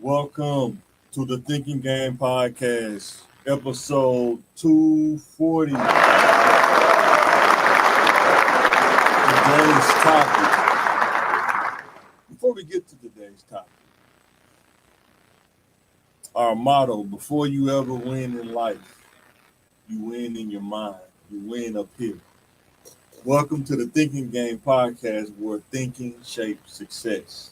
Welcome to the Thinking Game Podcast, episode 240. Today's topic. Before we get to today's topic, our motto: before you ever win in life, you win in your mind. You win up here. Welcome to the Thinking Game Podcast, where thinking shapes success.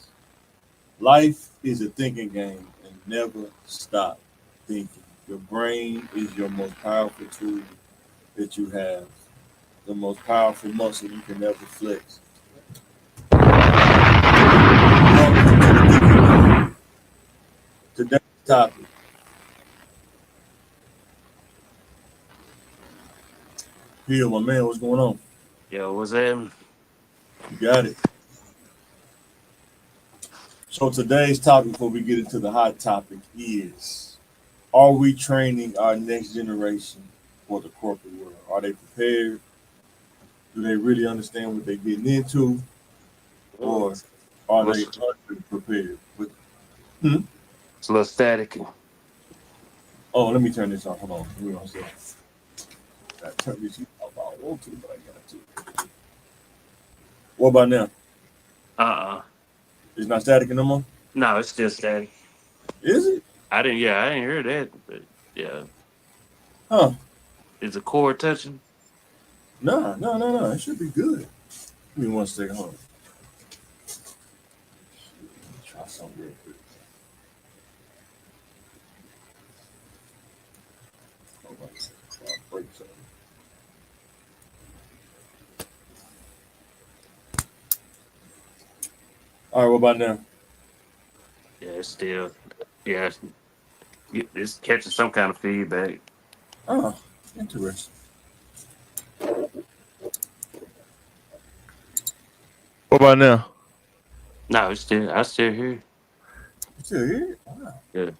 Life is a thinking game, and never stop thinking. Your brain is your most powerful tool that you have, the most powerful muscle you can ever flex. Welcome to the thinking game. Today's topic: Here, my man, what's going on? Yo, what's that? You got it. So today's topic, before we get into the hot topic, is: Are we training our next generation for the corporate world? Are they prepared? Do they really understand what they're getting into, or are they What's underprepared? Hmm? it's a little static? Oh, let me turn this off. Hold on. Give me one second. I turn this off. I don't want to, but I got to. What about now? Uh-uh. It's not static no more. No, it's still static. Is it? I didn't hear that, but yeah. Huh? Is the cord touching? Nah, no, no, no. It should be good. Give me one second. Hold on. Let me try something real quick. Hold on a second. I'll break something. All right. What about now? Yeah, it's still yeah, it's catching some kind of feedback. Oh, interesting. What about now? No, it's still I still hear it. You still hear it? Wow, Yeah.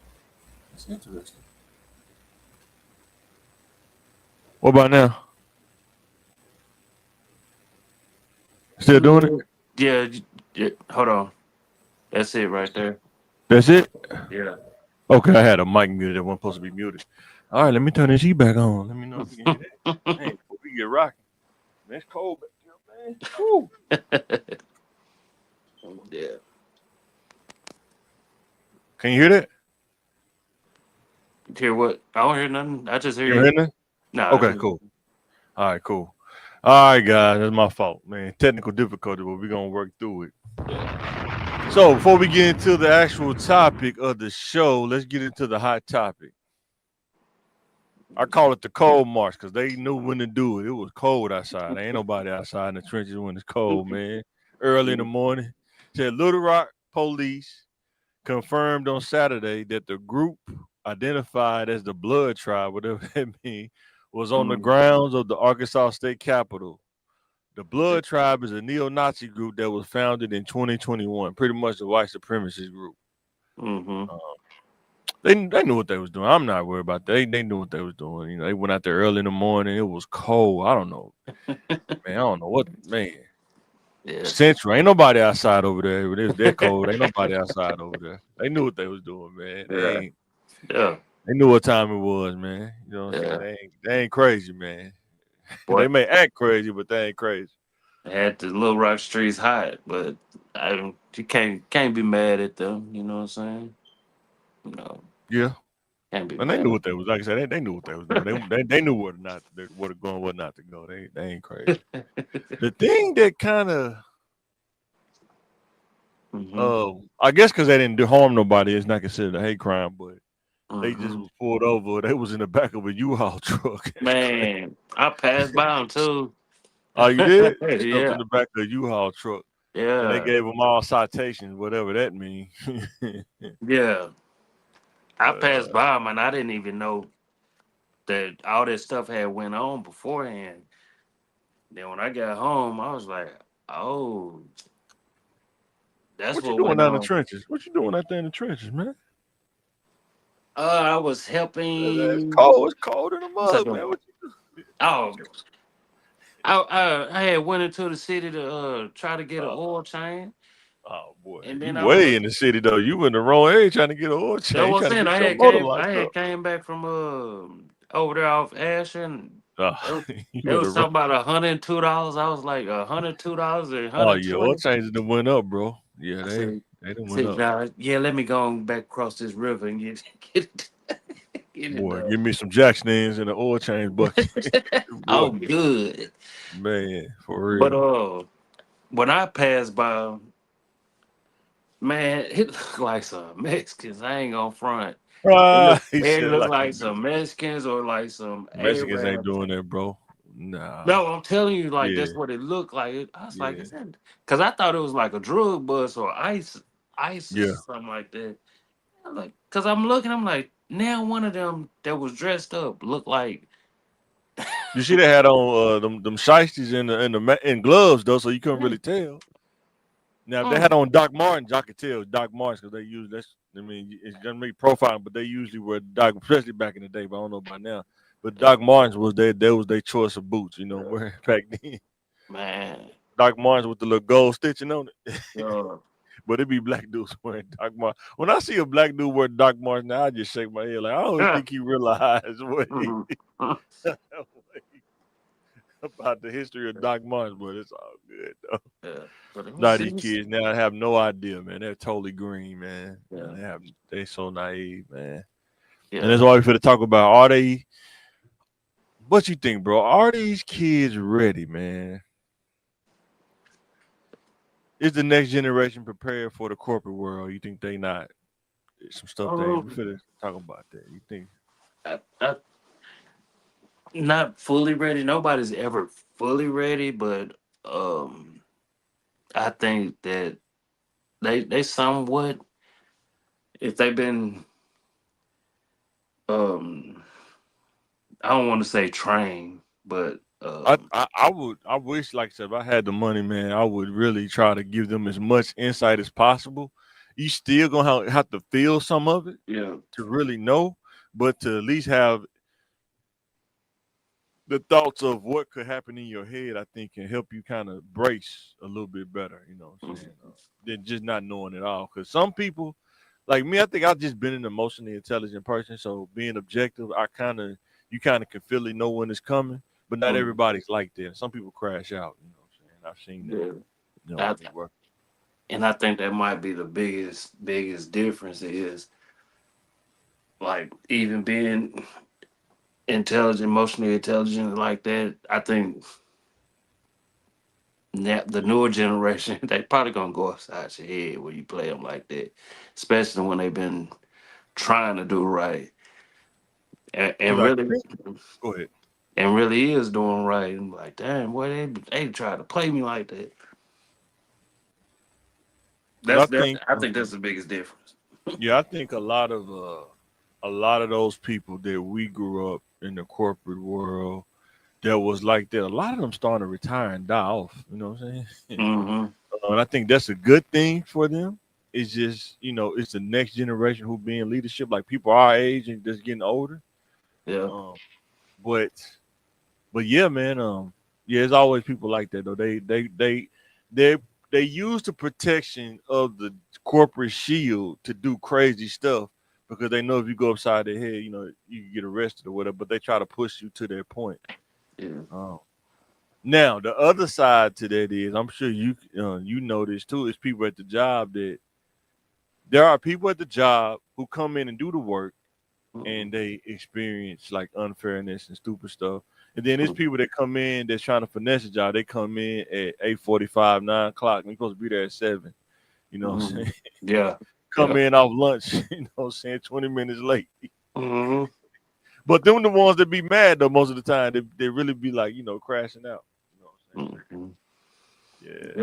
that's interesting. What about now? Still doing it? Yeah, yeah, hold on. That's it right there. That's it? Yeah. Okay, I had a mic muted that wasn't supposed to be muted. All right, let me turn this heat back on. Let me know if you can hear that. Hey, before we get rocking. Man, it's cold back here, man. Woo. Yeah. Can you hear that? Hear what? I don't hear nothing. I just hear You hear you. that? No, I Okay, just cool. All right, cool. All right, guys, that's my fault, man. Technical difficulty, but we're gonna work through it. yeah. So before we get into the actual topic of the show, let's get into the hot topic. I call it the cold march because they knew when to do it. It was cold outside. There ain't nobody outside in the trenches when it's cold, man. Early in the morning. Said Little Rock police confirmed on Saturday that the group identified as the Blood Tribe, whatever that means, was on the Mhm. grounds of the Arkansas State Capitol. The Blood Tribe is a neo-Nazi group that was founded in 2021, pretty much the white supremacist group. Mhm. Uh, they knew what they was doing. I'm not worried about that. They knew what they was doing. You know, they went out there early in the morning. It was cold. I don't know, man. I don't know what, man. Yeah. Central, ain't nobody outside over there. It was that cold. Ain't nobody outside over there. They knew what they was doing, man. Yeah. Yeah. They knew what time it was, man. You know what I'm saying? Yeah. They ain't crazy, man. They Boy, may act crazy, but they ain't crazy. I had the Little Rock streets hot, but you can't be mad at them. You know what I'm saying? No, Yeah. can't be And they knew mad. what they was like I said. They knew what they was doing. They knew where to go and where not to go. They ain't crazy. The thing that kind of hmm I guess because they didn't do harm nobody, it's not considered a hate crime. But they just hmm was pulled over. They was in the back of a U-Haul truck. That's crazy. Man, I passed by them too. Oh, you did? They jumped in Yeah, the back of a U-Haul truck, and they yeah, gave them all citations, whatever that means. yeah. I passed uh, by them, and I didn't even know that all this stuff had went on beforehand. Then when I got home, I was like, "Oh, that's what you what doing went down in the on." trenches? What you doing out there in the trenches, man? I was It's helping. cold. It's cold in the What's that mud, doing? man. What you do? Oh, I had went into the city to try to get an oil change, Oh boy, And you then I was way in the city though. You in the wrong area trying to get an oil that change. You was trying to saying get your motor I locked had up. came back from over there off Ashland. Oh, They was, they you in the was wrong. talking about $102. I was like $102 and Oh yeah, oil 120. changes done went up, bro. Yeah, I they done went said, up. nah, yeah, let me go on back across this river and get get it Boy, done. give me some Jacksons in the oil change bucket. Boy, Oh, good. man, for But real. when I passed by, man, it looked like some Mexicans. I ain't gonna front. Ah, he It said looked like a like some Mexican. Mexicans or like some Mexicans ain't Arabs. doing that, bro. Nah. No, I'm telling you, like Yeah, that's what it looked like. I was like, yeah, is that? Because I thought it was like a drug bust or ice or yeah. something like that. I'm like, because I'm looking, I'm like, now one of them that was dressed up looked like, You see, they had on them shiesties in gloves though, so you couldn't mm, really tell. Now, if they had mm, on Doc Martens, I could tell it was Doc Martens because they use that's. I mean, it's gonna make profiling, but they usually wear Doc, especially back in the day. But I don't know about now. But yeah, Doc Martens was their choice of boots, wearing back then. man, Doc Martens with the little gold stitching on it. uh, But it be black dudes wearing Doc Martens. When I see a black dude wear Doc Martens, now I just shake my head like I don't yeah, think he realized what he mhm, mm, about the history of Doc Martens, but it's all good though. yeah, but Now it these was, kids now have no idea, man. They're totally green, man. yeah, They so naive, man. And yeah. that's why we finna talk about are they what you think, bro? Are these kids ready, man? Is the next generation prepared for the corporate world? You think they not? Some stuff they we Um, finna talk about that. You think I not fully ready. Nobody's ever fully ready, but um, I think that they somewhat if they've been um I don't want to say trained, but I wish, like I said, if I had the money, man, I would really try to give them as much insight as possible. You still gonna have to feel some of it yeah, to really know, but to at least have the thoughts of what could happen in your head, I think can help you kind of brace a little bit better, you know what I'm saying, mhm, than just not knowing at all. Because some people, like me, I think I've just been an emotionally intelligent person. So being objective, you kind of can feel it, know when it's coming, but not mhm, everybody's like that. Some people crash out, you know what I'm saying? I've seen that, yeah. with I, me work. and I think that might be the biggest difference is like even being intelligent, emotionally intelligent like that. I think the newer generation they probably gonna go upside your head when you play them like that, especially when they've been trying to do right and But I really think, go ahead. is doing right. And like, damn, boy, they try to play me like that. But I That's think, I think that's the biggest difference. yeah, I think a lot of those people that we grew up in the corporate world that was like that, a lot of them starting to retire and die off. You know what I'm saying? Hmm. And I think that's a good thing for them. It's just, it's the next generation who be in leadership, like people our age and just getting older. Yeah. Um, but yeah, man. Yeah, it's always people like that though. They they use the protection of the corporate shield to do crazy stuff because they know if you go upside their head, you can get arrested or whatever. But they try to push you to their point. Yeah. Um, Now, the other side to that is, I'm sure you know this too, is people at the job that there are people at the job who come in and do the work Mhm. and they experience like unfairness and stupid stuff. And then there's Mhm. people that come in that's trying to finesse a job. They come in at 8:45, 9 o'clock, and you're supposed to be there at 7. You know what I'm Mhm. saying? Yeah. Come Yeah. in off lunch, what I'm saying, 20 minutes late. Hmm. But them the ones that be mad though most of the time. They really be like, crashing out. You know what I'm Hmm. saying? Yeah.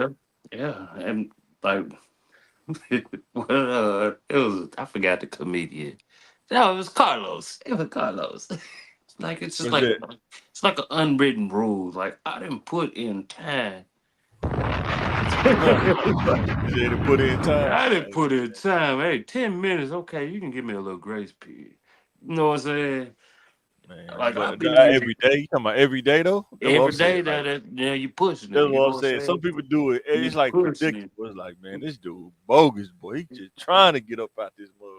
Yeah. And like, it was I forgot the comedian. No, it was Carlos. It was Carlos. Like it's just What's like that? it's like an unwritten rule. Like I didn't put in time. Huh. You said to put in time. I didn't put in time. Hey, 10 minutes. Okay, you can give me a little grace period. You know what I'm saying? man. Like I But be every day, you talking about every day though? That's what I'm every saying. day Like that you pushing it. that's You what know I'm what I'm saying. Some saying? people do it. It's You like pushing it. predictable. It's like, man, this dude bogus, boy. He just trying to get up out this mud.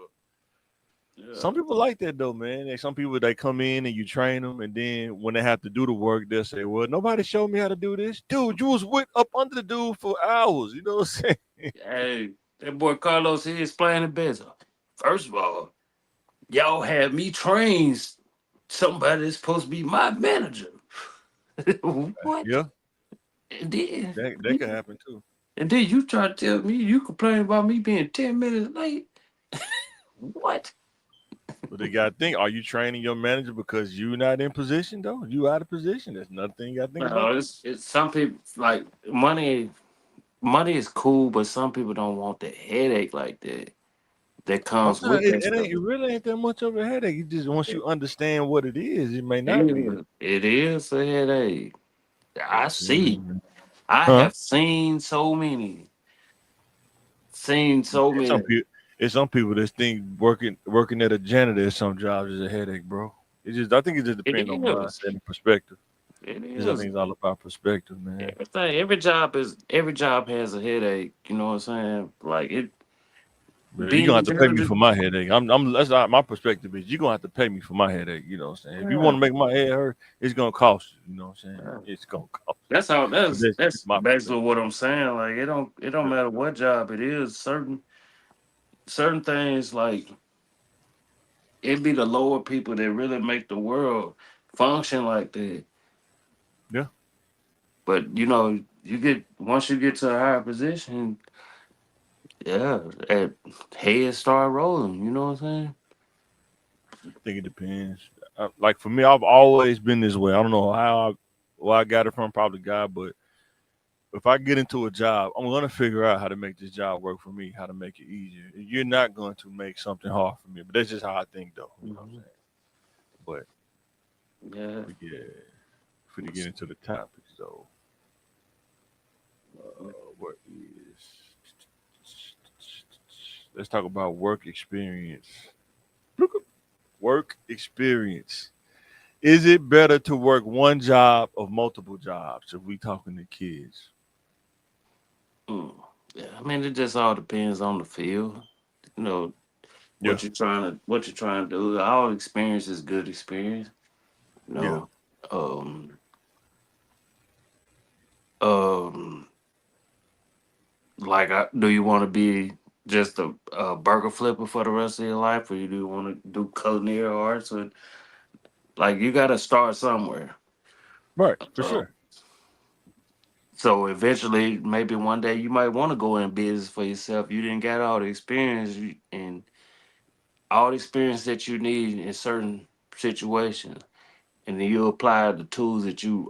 Yeah. Some people like that though, man. Like some people they come in and you train them, and then when they have to do the work, they'll say, "Well, nobody showed me how to do this, dude. You was with up under the dude for hours." You know what I'm saying? Hey, that boy Carlos, he explained it better. First of all, y'all had me train somebody that's supposed to be my manager. What? Yeah, And then, that could happen too. you try to tell me you complain about me being 10 minutes late? What? But they got to think: are you training your manager because you not in position though? You out of position. That's another thing you got to think about. No, it's some people like money. Money is cool, but some people don't want the headache like that that comes Sometimes with that it stuff. ain't. It really ain't that much of a headache. You just once you understand what it is, it may not be. It is a headache. I see. Mhm. I Huh? have seen so many. Seen so It's some many. people. It's some people that think working at a janitor at some jobs is a headache, bro. It just I think it just It depends on is. mindset and perspective. It I is. think it's all about perspective, man. Everything. Every job has a headache. You know what I'm saying? Like it But you're being gonna a have to pay me janitor. for my headache. I'm that's not my perspective is you're gonna have to pay me for my headache, you know what I'm saying? If you Yeah. want to make my head hurt, it's gonna cost you, you know what I'm saying? Yeah. It's gonna cost you. That's how But that's that's my basically perspective. what I'm saying. Like it don't matter what job it is. Certain things like it be the lower people that really make the world function like that. Yeah. But you get once you get to a higher position, yeah, at heads start rolling. You know what I'm I think it depends. Like for me, I've always been this way. I don't know where I got it from, probably God, but if I get into a job, I'm gonna figure out how to make this job work for me, how to make it easier. You're not going to make something hard for me, but that's just how I think, though. You know what I'm saying? saying? But, Yeah. but yeah, for to get into the topics, though, what is? Let's talk about work experience. Work experience. Is it better to work one job or multiple jobs? If we talking to kids, Mm. Yeah. I mean, it just all depends on the field. You know yeah, what you're trying to do. All experience is good experience. You yeah, know. Um. Um. Like, do you want to be just a burger flipper for the rest of your life, or you do want to do culinary arts? Or like, you got to start somewhere. right, for Uh, sure. so eventually, maybe one day you might want to go in business for yourself. You didn't get all the experience and all the experience that you need in certain situations, and then you apply the tools that you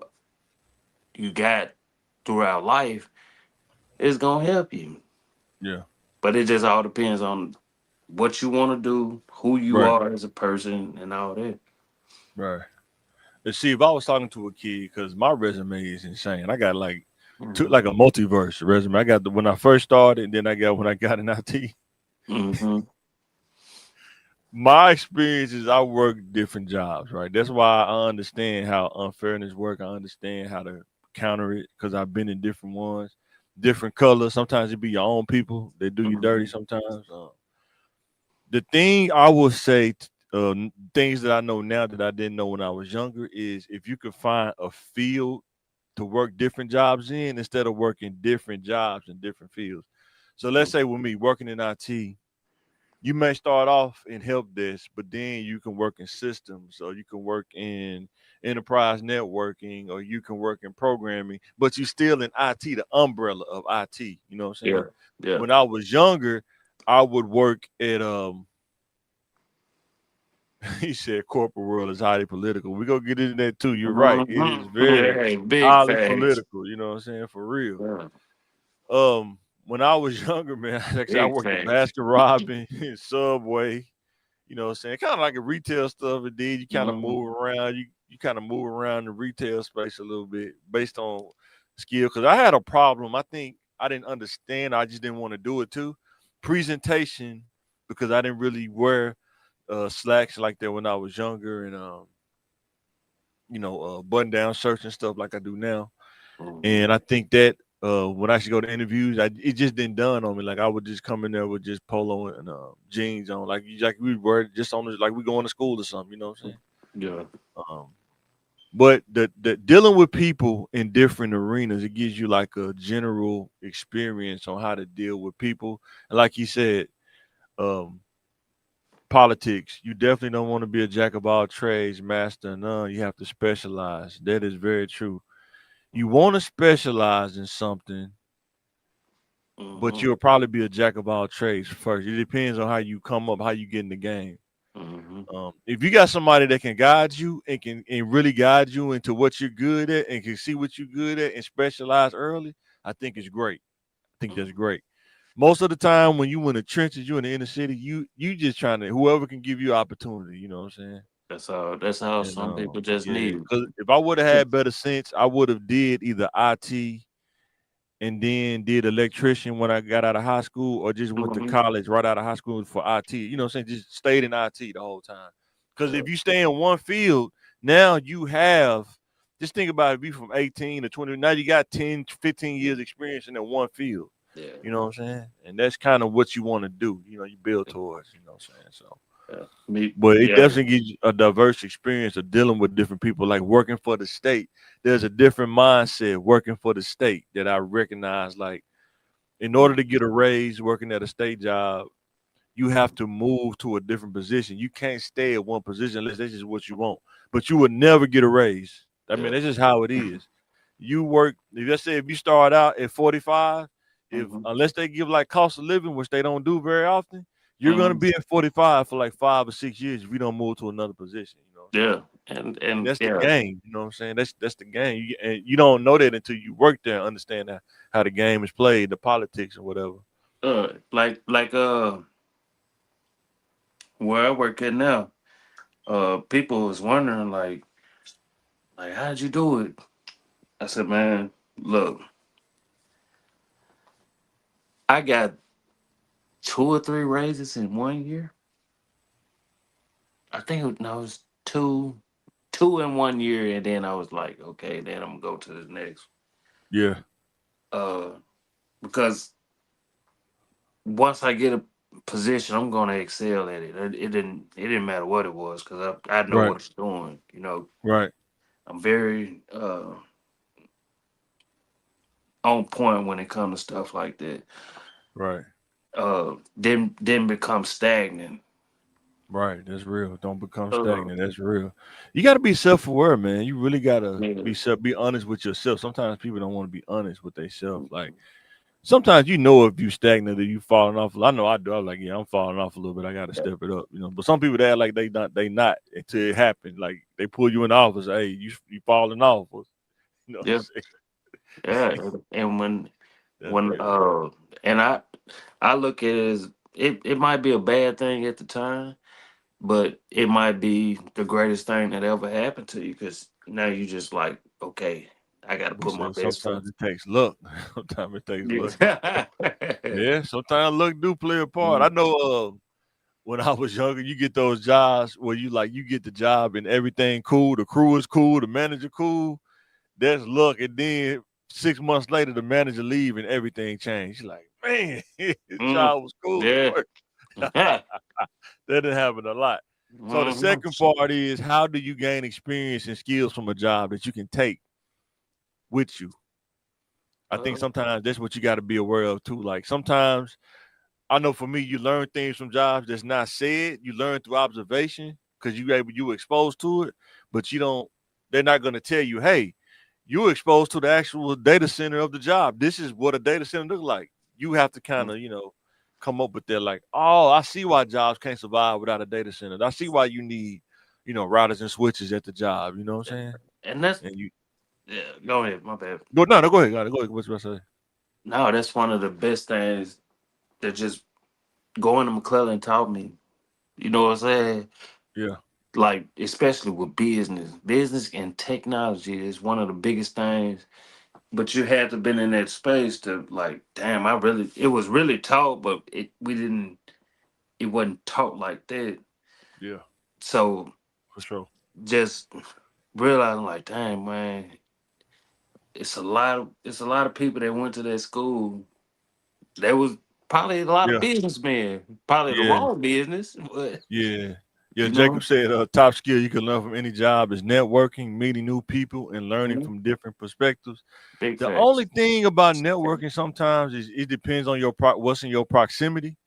got throughout life. It's gonna help you, Yeah, but it just all depends on what you want to do, who you right, are as a person, and all that. right. Let's see if I was talking to a kid because my resume is insane. I got like Hmm. like a multiverse resume. I got the when I first started, and then I got when I got in IT. Hmm. My experience is I work different jobs, right? That's why I understand how unfairness work. I understand how to counter it because I've been in different ones, different colors. Sometimes it be your own people that do you dirty. Hmm. Sometimes the thing I will say, things that I know now that I didn't know when I was younger is if you could find a field to work different jobs in instead of working different jobs in different fields. So let's say with me working in IT, you may start off in help desk, but then you can work in systems, or you can work in enterprise networking, or you can work in programming, but you still in IT, the umbrella of IT. You know what I'm Yeah, saying? yeah. When I was younger, I would work at he said corporate world is highly political. We gonna get into that too. You're right. It is Hmm. very Yeah, big highly facts. political. You know what I'm saying? For real. Yeah, When I was younger, man, like I said, I big worked at facts. Baskin Robbins, Subway. You know what I'm saying? Kind of like a retail stuff. It did. You kind of Hmm. move around. You kind of move around the retail space a little bit based on skill. Because I had a problem. I think I didn't understand. I just didn't want to do it too. Presentation, because I didn't really wear slacks like that when I was younger, and button down shirts and stuff like I do now. Mm-hmm. And I think that when I should go to interviews, it just didn't dawn on me. Like I would just come in there with just polo and jeans on, like we were just on, like we going to school or something. You know what I'm saying? Yeah. Um, but the dealing with people in different arenas, it gives you like a general experience on how to deal with people. And like you said, um, politics, you definitely don't want to be a jack of all trades, master of none. You have to specialize. That is very true. You want to specialize in something, but Mm-hmm. you'll probably be a jack of all trades first. It depends on how you come up, how you get in the game. Mm-hmm. If you got somebody that can guide you and can really guide you into what you're good at and can see what you're good at and specialize early, I think it's great. I think that's Mm-hmm. great. Most of the time when you in the trenches, you in the inner city, you just trying to whoever can give you opportunity. You know what I'm saying? That's all. That's how And some people just yeah, need. because if I would have had better sense, I would have did either IT and then did electrician when I got out of high school, or just went to Mm-hmm. college right out of high school for IT. You know what I'm saying? Just stayed in IT the whole time. Because Yeah. if you stay in one field, now you have, just think about it, if you from 18 to 20, now you got 10, 15 years experience in that one field. Yeah. You know what I'm saying? And that's kind of what you want to do. You build towards, you know what I'm saying? So, Yeah. Me. but it Yeah. definitely gives you a diverse experience of dealing with different people, like working for the state. There's a different mindset working for the state that I recognize. Like, in order to get a raise working at a state job, you have to move to a different position. You can't stay at one position unless that's just what you want. But you would never get a raise. I mean, Yeah. that's just how it is. You work, let's say if you start out at 45, if Mm-hmm. unless they give like cost of living, which they don't do very often, you're gonna Mm-hmm. be at 45 for like 5 or 6 years if you don't move to another position. You know what I'm Yeah. saying? And And that's the yeah. game. You know what I'm saying? That's the game. And you don't know that until you work there and understand how the game is played, the politics or whatever. Like where I work at now. People was wondering like how'd you do it? I said, man, look, I got 2 or 3 raises in 1 year. I think no, it was two in 1 year, and then I was like, okay, then I'm gonna go to the next. Yeah. Uh, because once I get a position, I'm gonna excel at it. It didn't matter what it was because I know Right. what I'm doing. Right. I'm very on point when it comes to stuff like that. Right. Didn't become stagnant. Right. That's real. Don't become Uh, stagnant. That's real. You got to be self-aware, man. You really got to yeah, be honest with yourself. Sometimes people don't want to be honest with themselves. Like sometimes you know if you stagnant or you falling off. I know I do. I'm like, yeah, I'm falling off a little bit. I got to step it up, But some people they act like they not until it happened. Like they pull you in the office. Hey, you falling off. You know what I'm yeah, yeah. saying? And when That's when real. and I look at it as it might be a bad thing at the time, but it might be the greatest thing that ever happened to you because now you just like, okay, I got to But put my say best foot. sometimes it takes luck. Sometimes it takes luck. Yeah. Yeah, sometimes luck do play a part. I Mm, know when I was younger, you get those jobs where you get the job and everything cool, the crew is cool, the manager cool. That's luck. And then 6 months later, the manager leave and everything changed. You're like, man, his mm, job was cool at yeah. work. That didn't happen a lot. So the Mhm. second part is how do you gain experience and skills from a job that you can take with you? I think Uh, sometimes that's what you got to be aware of too. Like sometimes I know for me, you learn things from jobs that's not said. You learn through observation because you exposed to it, but you don't. They're not going to tell you, hey, you were exposed to the actual data center of the job. This is what a data center looks like. You have to kind of come up with that. Like, oh, I see why jobs can't survive without a data center. I see why you need routers and switches at the job. You know what I'm saying? and that's And you yeah. Go ahead, my bad. go no, no, go ahead, go ahead. What's what I say? No, that's one of the best things that just going to McClellan taught me. You know what I'm saying? Yeah, Like especially with business and technology is one of the biggest things. But you had to been in that space to like, damn, it was really taught, but it wasn't taught like that. yeah, So for sure. just realizing like, dang man, it's a lot of people that went to that school. There was probably a lot of Yeah, businessmen, probably the yeah, wrong business, but yeah, yeah. you Jacob know, said, top skill you can learn from any job is networking, meeting new people, and learning mhm, from different perspectives. big The only facts. thing about networking sometimes is it depends on what's in your proximity.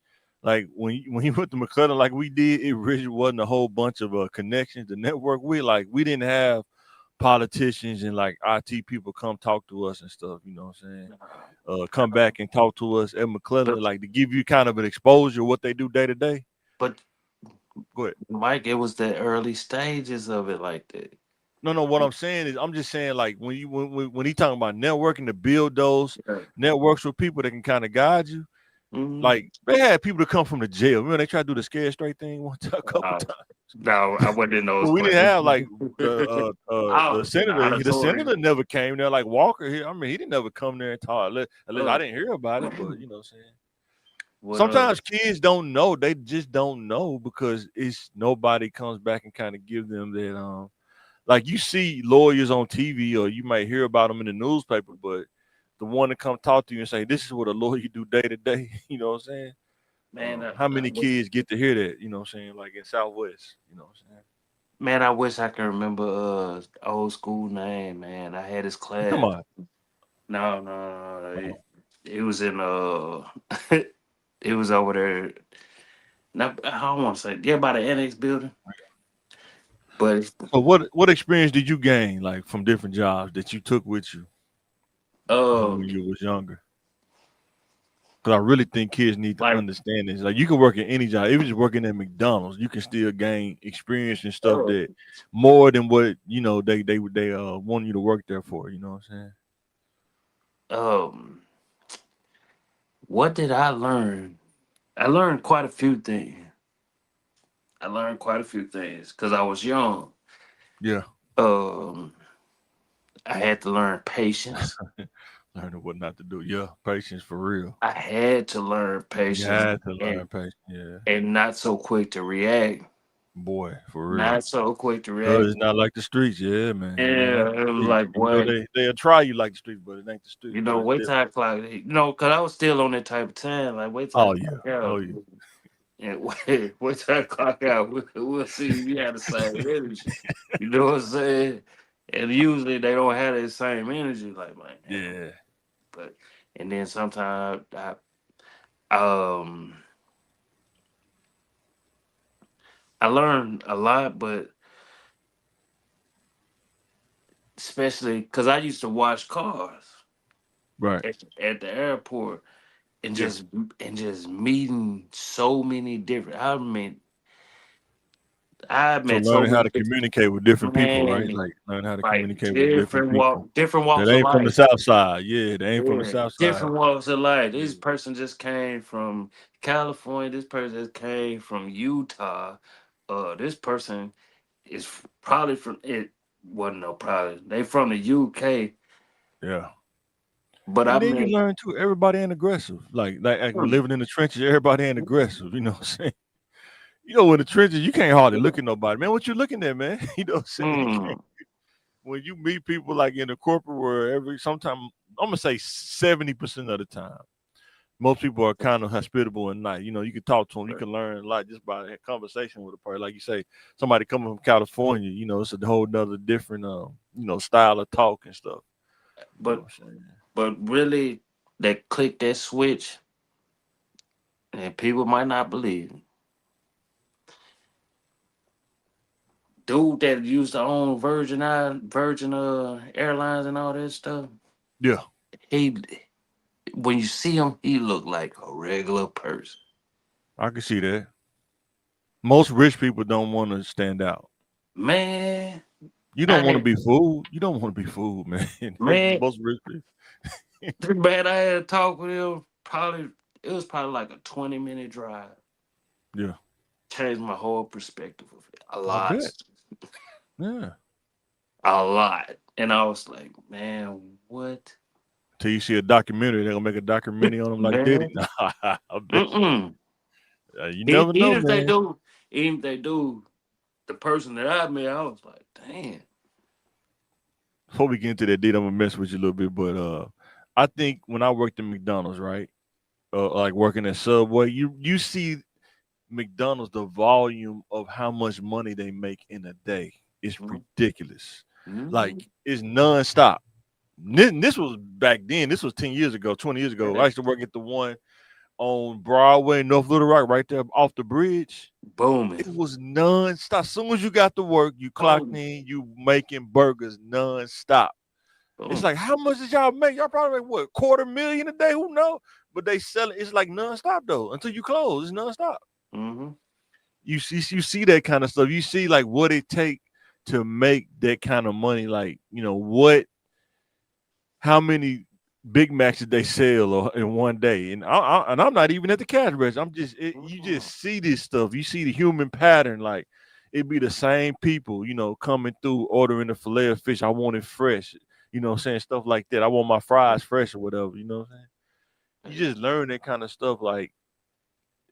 Like when you went to McClellan, like we did, it really wasn't a whole bunch of connections. The network we didn't have politicians and like IT people come talk to us and stuff. You know what I'm saying? Come Uh, back and talk to us at McClellan, But like to give you kind of an exposure of what they do day to day. but Go ahead. Mike, it was the early stages of it like that. No, no. What I'm saying is, I'm just saying, like when he talking about networking to build those Yeah. networks with people that can kind of guide you. Mhm. Like they had people to come from the jail. Remember they tried to do the scared straight thing one time, a couple Uh, times. no, I wasn't in those Well, we didn't places. have like the senator. I'd have The told senator him. never came there. Like Walker here. I mean, he didn't never come there and talk. Unless I Uh, didn't hear about it, but you know what I'm saying. what Sometimes kids don't know. They just don't know because it's nobody comes back and kind of give them that like you see lawyers on TV or you might hear about them in the newspaper, but the one to come talk to you and say, this is what a lawyer do day to day, you know what I'm saying? man, How many kids get to hear that, you know what I'm saying? Like in Southwest, you know what I'm saying? man, I wish I could remember old school name, man. I had his Come class. on. No. It was in it was over there. Not I don't want to say yeah by the annex building, but So what experience did you gain like from different jobs that you took with you from uh when you was younger? Because I really think kids need to like understand this. Like you can work at any job, even just working at McDonald's, you can still gain experience and stuff uh that more than what you know they want you to work there for. You know what I'm saying? um what did I learn? I learned quite a few things. I learned quite a few things because I was young. Yeah, Um, I had to learn patience. learning what not to do. Yeah, patience for real. I had to learn You patience had to and learn patience. Yeah, not so quick to react. boy, for real. Not so quick to Cause react. it's not like the streets. Yeah, man, it ain't like Yeah, the it was streets. like Even though what they'll try you like the streets, but it ain't the streets. But it's wait till different. I clock. Cause I was still on that type of time. Like wait till I Oh yeah, clock out. oh yeah. And wait till I clock out. We'll see if you have the same energy. You know what I'm saying? And usually they don't have that same energy. Like man, damn. Yeah, But and then sometimes um I learned a lot, but especially because I used to wash cars right. at the airport and Yeah. just meeting so many different. I So met so learning how many to different communicate with different people, right? man, Like learn how to like communicate with different people different that walks of ain't from the life. South Side. Yeah, they ain't from the Yeah, South Side. different walks of life. This Yeah, person just came from California. This person just came from Utah. This person is probably from it. Wasn't no probably. They from the UK, yeah. but I And then you met. learn too. Everybody ain't aggressive. Like living in the trenches. Everybody ain't aggressive. You know what I'm saying? You know, in the trenches, you can't hardly look at nobody, man. What you looking at, man? You know what I'm saying? You can't. Mm, When you meet people like in the corporate world, sometime I'm gonna say 70% of the time, most people are kind of hospitable and nice. You know, you can talk to them, you can learn a lot just by a conversation with a person. Like you say, somebody coming from California, you know, it's a whole nother different, style of talk and stuff. You know but what I'm saying? really, that click that switch, and people might not believe. It. Dude that used to own Virgin Airlines and all that stuff. Yeah, He when you see him, he looked like a regular person. I can see that. Most rich people don't want to stand out. Man, You I don't want to had be fooled. You don't want to be fooled, man. man, Most rich people. man, I had to talk with him. Probably it was probably like a 20-minute drive. Yeah, Changed my whole perspective of it. I bet. Yeah. A lot. And I was like, man, what? Till you see a documentary, they're gonna make a documentary on them like Diddy. Man, Nah, I bet you. mm-mm. You never know, man. Even if they do, the person that I met, I was like, damn. before we get into that date, I'm gonna mess with you a little bit, but I think when I worked at McDonald's, right, like working at Subway, you see McDonald's, the volume of how much money they make in a day is ridiculous. Mm-hmm. Like it's nonstop. This was back then. This was 10 years ago, 20 years ago. I used to work at the one on Broadway, North Little Rock, right there off the bridge. Booming. It was nonstop. As soon as you got to work, you clocked Boom. in, you making burgers nonstop. It's Boom. like, how much did y'all make? Y'all probably make what, 250,000 a day? Who knows? But they sell it. It's like nonstop though. Until you close, it's nonstop. Mm-hmm. You see that kind of stuff. You see like what it take to make that kind of money. Like how many Big Macs did they sell in one day? And I'm not even at the cash register. You Mm-hmm. just see this stuff. You see the human pattern. Like it be the same people, coming through ordering the fillet of fish. I want it fresh. What I'm saying, stuff like that. I want my fries fresh or whatever. You know what I'm saying? You Yeah. just learn that kind of stuff, like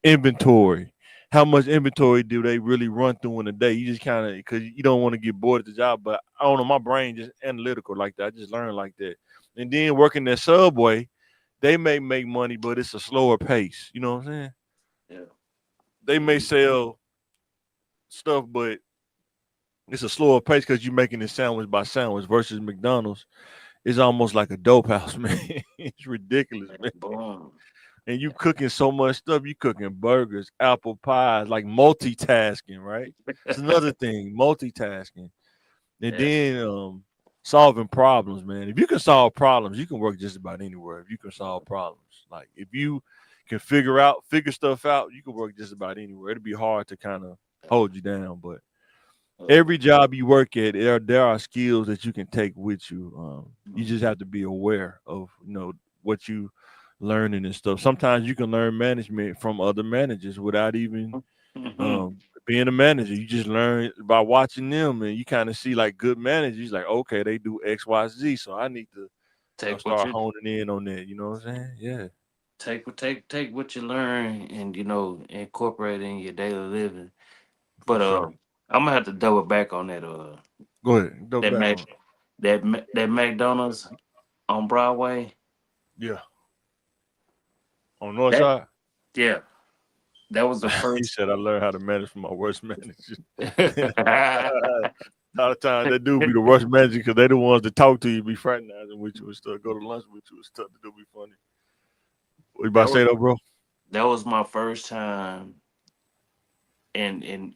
inventory. How much inventory do they really run through in a day? You just kind of, because you don't want to get bored at the job. But I don't know, my brain just analytical like that. I just learned like that. And then working at Subway, they may make money, but it's a slower pace. You know what I'm saying? Yeah. They may Mm-hmm. sell stuff, but it's a slower pace because you're making it sandwich by sandwich versus McDonald's. It's almost like a dope house, man. It's ridiculous, man. Boom. And you cooking so much stuff. You cooking burgers, apple pies, like multitasking, right? It's another thing, multitasking. And Yeah. then solving problems, man. If you can solve problems, you can work just about anywhere. If you can solve problems, like if you can figure stuff out, you can work just about anywhere. It'd be hard to kind of hold you down, but Uh, every job you work at, there are skills that you can take with you. You just mm-hmm. have to be aware of what you learning and stuff. Sometimes you can learn management from other managers without even Mm-hmm. um, being a manager. You just learn by watching them, and you kind of see like good managers. Like, okay, they do X, Y, Z, so I need to Take what start you honing in on that. You know what I'm saying? Yeah, take what you learn and incorporate it in your daily living. for But sure. I'm gonna have to double back on Go ahead, double that back Mac on. that McDonald's on Broadway. Yeah, on North That Side. yeah, that was the He first. said I learned how to manage from my worst manager. A lot of times they do be the worst manager because they the ones that talk to you, be fraternizing with you and stuff, go to lunch with you and stuff. That do be funny. What you about that to say was though, bro? that was my first time, and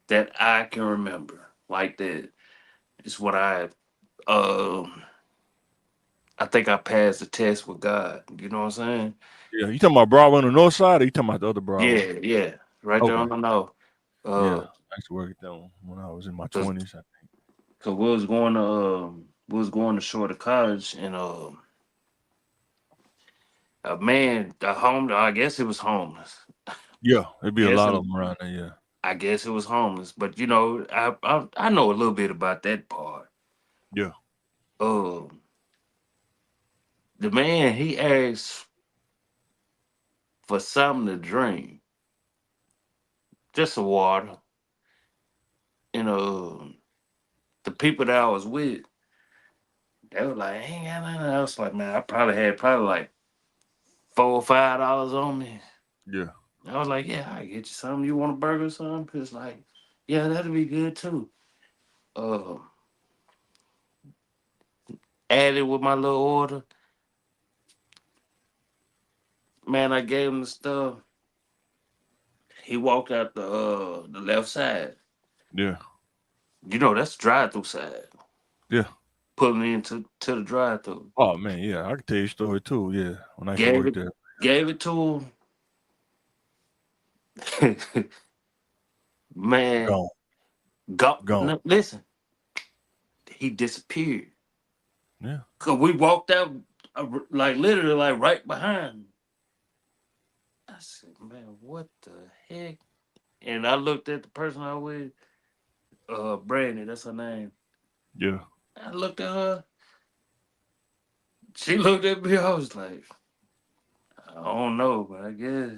that I can remember like that. Is what um I think I passed the test with God. You know what I'm saying? Yeah, you talking about Broadway on the north side, or you talking about the other Broadway? Yeah, yeah, right there Okay, on the nose. yeah, Uh, I used to work at that one when I was in my cause, 20s. 'cause we was going to Shorter College, and a man, a home, I guess it was homeless. Yeah, there'd be a Yes, lot of them around there. Yeah, I guess it was homeless, but I know a little bit about that part. yeah, Uh, the man he asked for something to drink, just a water, and the people that I was with, they were like, "Ain't got nothing." I was like, "Man, I probably had like $4 or $5 on me." yeah. I was like, "Yeah, I get you something. You want a burger or something?" It's like, "Yeah, that'd be good too." Uh, added with my little order, man. I gave him the stuff. He walked out the left side. Yeah, That's drive through side. yeah. Pulling into to the drive through. Oh man, yeah, I can tell you a story too. Yeah, when I used to Gave work it there. gave it to him. Man, Gone, go gone. no, listen, he disappeared. Yeah, Cause we walked out like literally like right behind him. I said, man, what the heck? And I looked at the person I was with, Brandy, that's her name. yeah. I looked at her, she looked at me, I was like, I don't know, but I guess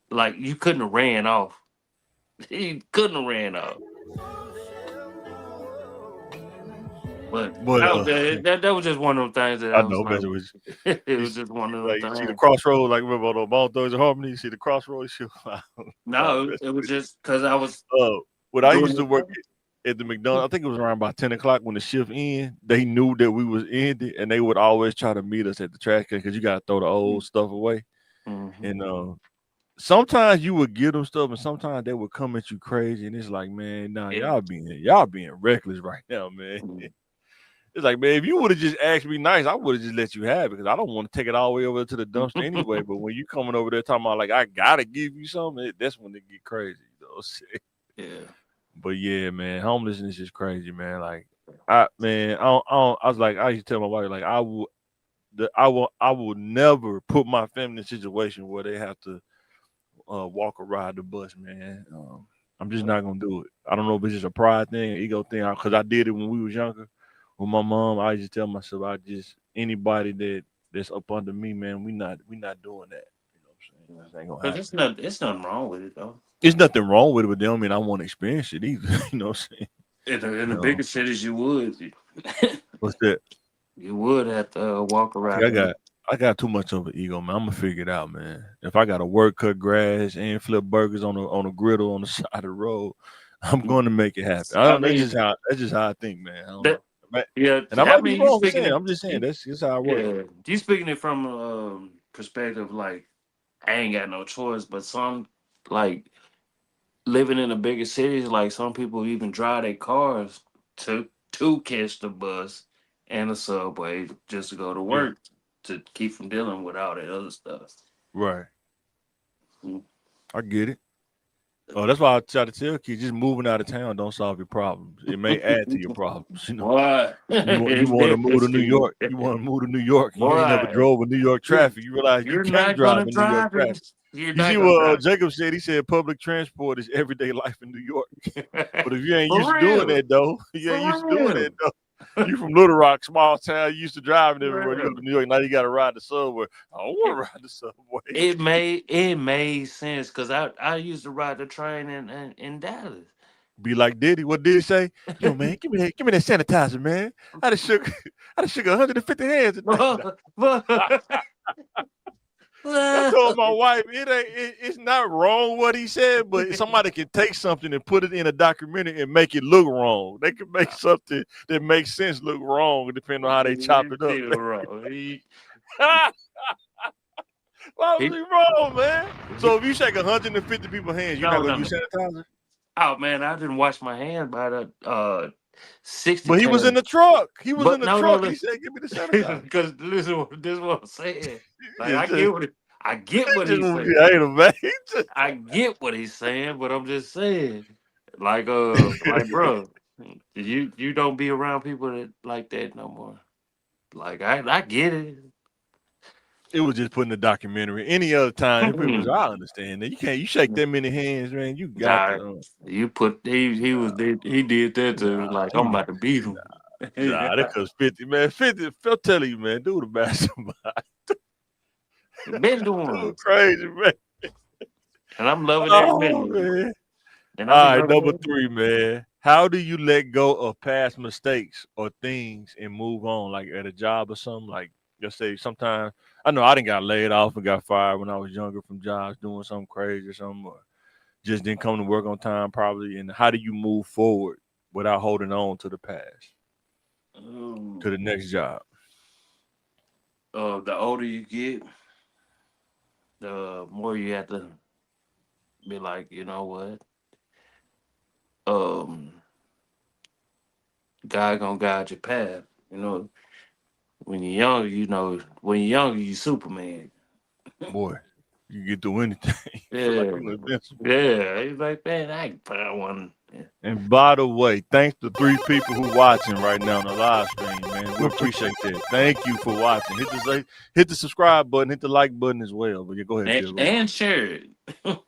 like you couldn't have ran off. He couldn't have ran off. But But that was just one of them things that I I was know, like, man. It was it you was see, just one of them like you see the things. crossroads, like remember all the Bone Thugs and Harmony. You see the crossroads. Shit. God No, bless it was you. just because I was When I used doing to work at the McDonald's, I think it was around about 10 o'clock when the shift ended. They knew that we was ended, and they would always try to meet us at the trash can because you got to throw the old stuff away. Mm-hmm. And sometimes you would give them stuff, and sometimes they would come at you crazy. And it's like, man, nah, Yeah. y'all being reckless right now, man. It's like, man, if you would have just asked me nice, I would have just let you have it because I don't want to take it all the way over to the dumpster anyway. But when you coming over there talking about like I gotta give you something, that's when it get crazy. You know what I'm saying? Yeah. But yeah, man, homelessness is crazy, man. Like, I was like, I used to tell my wife, like, I will never put my family in a situation where they have to walk or ride the bus, man. I'm just not gonna do it. I don't know if it's just a pride thing, an ego thing, because I did it when we was younger with my mom. I used to tell myself, I just anybody that's up under me, man, we not doing that. You know what I'm saying? This ain't gonna Because happen. it's nothing wrong with it though. There's nothing wrong with it, but they don't mean I want to experience it either. You know what I'm saying? In the No. bigger cities, you would What's that? you would have to walk See, around. I got too much of an ego, man. I'm gonna figure it out, man. If I gotta work, cut grass, and flip burgers on a griddle on the side of the road, I'm going to make it happen. I I don't. mean That's just how I think, man. I don't that know. yeah. And I I might be mean you wrong for speaking saying. it. I'm just saying You, that's how I work. yeah, you speaking it from perspective like I ain't got no choice, but some like living in the bigger cities, like some people even drive their cars to catch the bus and the subway just to go to Yeah. work to keep from dealing with all that other stuff. Right. Mm. I get it. Oh, that's why I try to tell kids: just moving out of town don't solve your problems. It may add to your problems. You know. Boy, You want to move to New York. You want to move to New York, and you ain't never boy, drove in New York you're, traffic. You realize you you're can't not drive gonna in New York drive traffic. it. You're You not see gonna what drive Jacob said? He said public transport is everyday life in New York. it. But if you ain't used For to doing real, that though, you ain't used for to doing real. that though. You from Little Rock, small town, you used to driving For everywhere. You go real. to New York, now you got to ride the subway. I don't want to ride the subway. It made sense because I used to ride the train in Dallas. Be like Diddy. What did he say? Yo, man, give me that sanitizer, man. I done shook, I done shook 150 hands today. But- but- I told my wife it's not wrong what he said, but somebody can take something and put it in a documentary and make it look wrong. They can make something that makes sense look wrong depending on how they chop He it up. still wrong. Why was He, he wrong, man? he, So if you shake 150 people's hands, you're not no, gonna no, use no. sanitizer. Oh man, I didn't wash my hands by the 60 But he was in times. the truck. He was in But the no, no, truck. He no. said, "Give me the sanitizer." Because listen, this is what I'm saying. Like Yeah, just, I get what just he's moved saying. your hate him, man. I get what he's saying, but I'm just saying, like, bro, you don't be around people that like that no more. Like, I get it. It was just putting the documentary. Any other time, if it was, I understand that you shake that many hands, man. You got Nah, to. you put he did that to Nah, like I'm about to beat him. nah, that cause 50, man. 50, I'll tell you, man, do the mastermind. Been Dude, doing, crazy, man. and I'm loving every Oh, minute. man. And All I'm right, loving number it. 3, man. How do you let go of past mistakes or things and move on, like at a job or something? Like, let's say sometimes, I know I didn't got laid off and got fired when I was younger from jobs doing something crazy or something, or just didn't come to work on time, probably. And how do you move forward without holding on to the past, to the next job? The older you get, the more you have to be like, you know what? Um, God gonna guide your path. You know, when you're younger, when you're younger, you Superman. Boy, you get through anything. You feel like Yeah, you invincible. yeah. He's like, man, I ain't found one. And by the way, thanks to 3 people who watching right now on the live stream, man. We appreciate that. Thank you for watching. Hit the subscribe button, hit the like button as well. But yeah, go ahead, and, Phil. Go ahead. and share it. And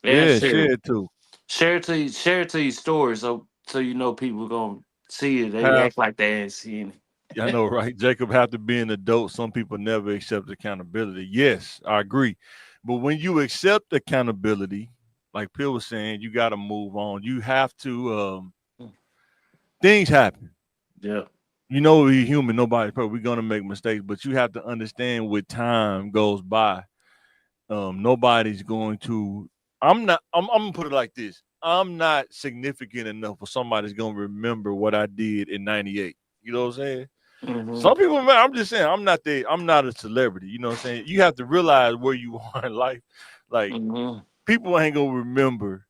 Yeah, share share it. it too. Share it to your story so you know people gonna see it. They Have act like they ain't seen I know, right? Jacob have to be an adult. Some people never accept accountability. Yes, I agree. But when you accept accountability, like Phil was saying, you got to move on. You have to. it. Things happen. Yeah. you know, we're human. Nobody's perfect. We're gonna make mistakes, but you have to understand with time goes by, nobody's going to. I'm gonna put it like this. I'm not significant enough for somebody's gonna remember what I did in '98. You know what I'm saying? Mm-hmm. Some people, man, I'm just saying, I'm not a celebrity. You know what I'm saying? You have to realize where you are in life. Like, Mm-hmm. people ain't gonna remember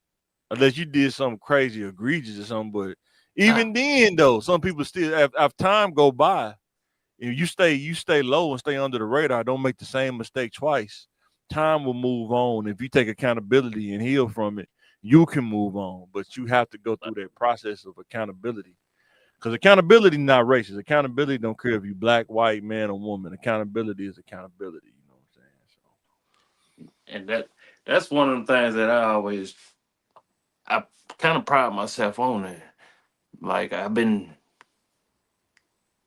unless you did something crazy, egregious or something. But even then, though, some people still, as time go by, if you stay low and stay under the radar, don't make the same mistake twice. Time will move on. If you take accountability and heal from it, you can move on. But you have to go through that process of accountability. Because accountability not racist. Accountability don't care if you black, white, man, or woman. Accountability is accountability. You know what I'm saying? And that's one of the things that I kind of pride myself on it. Like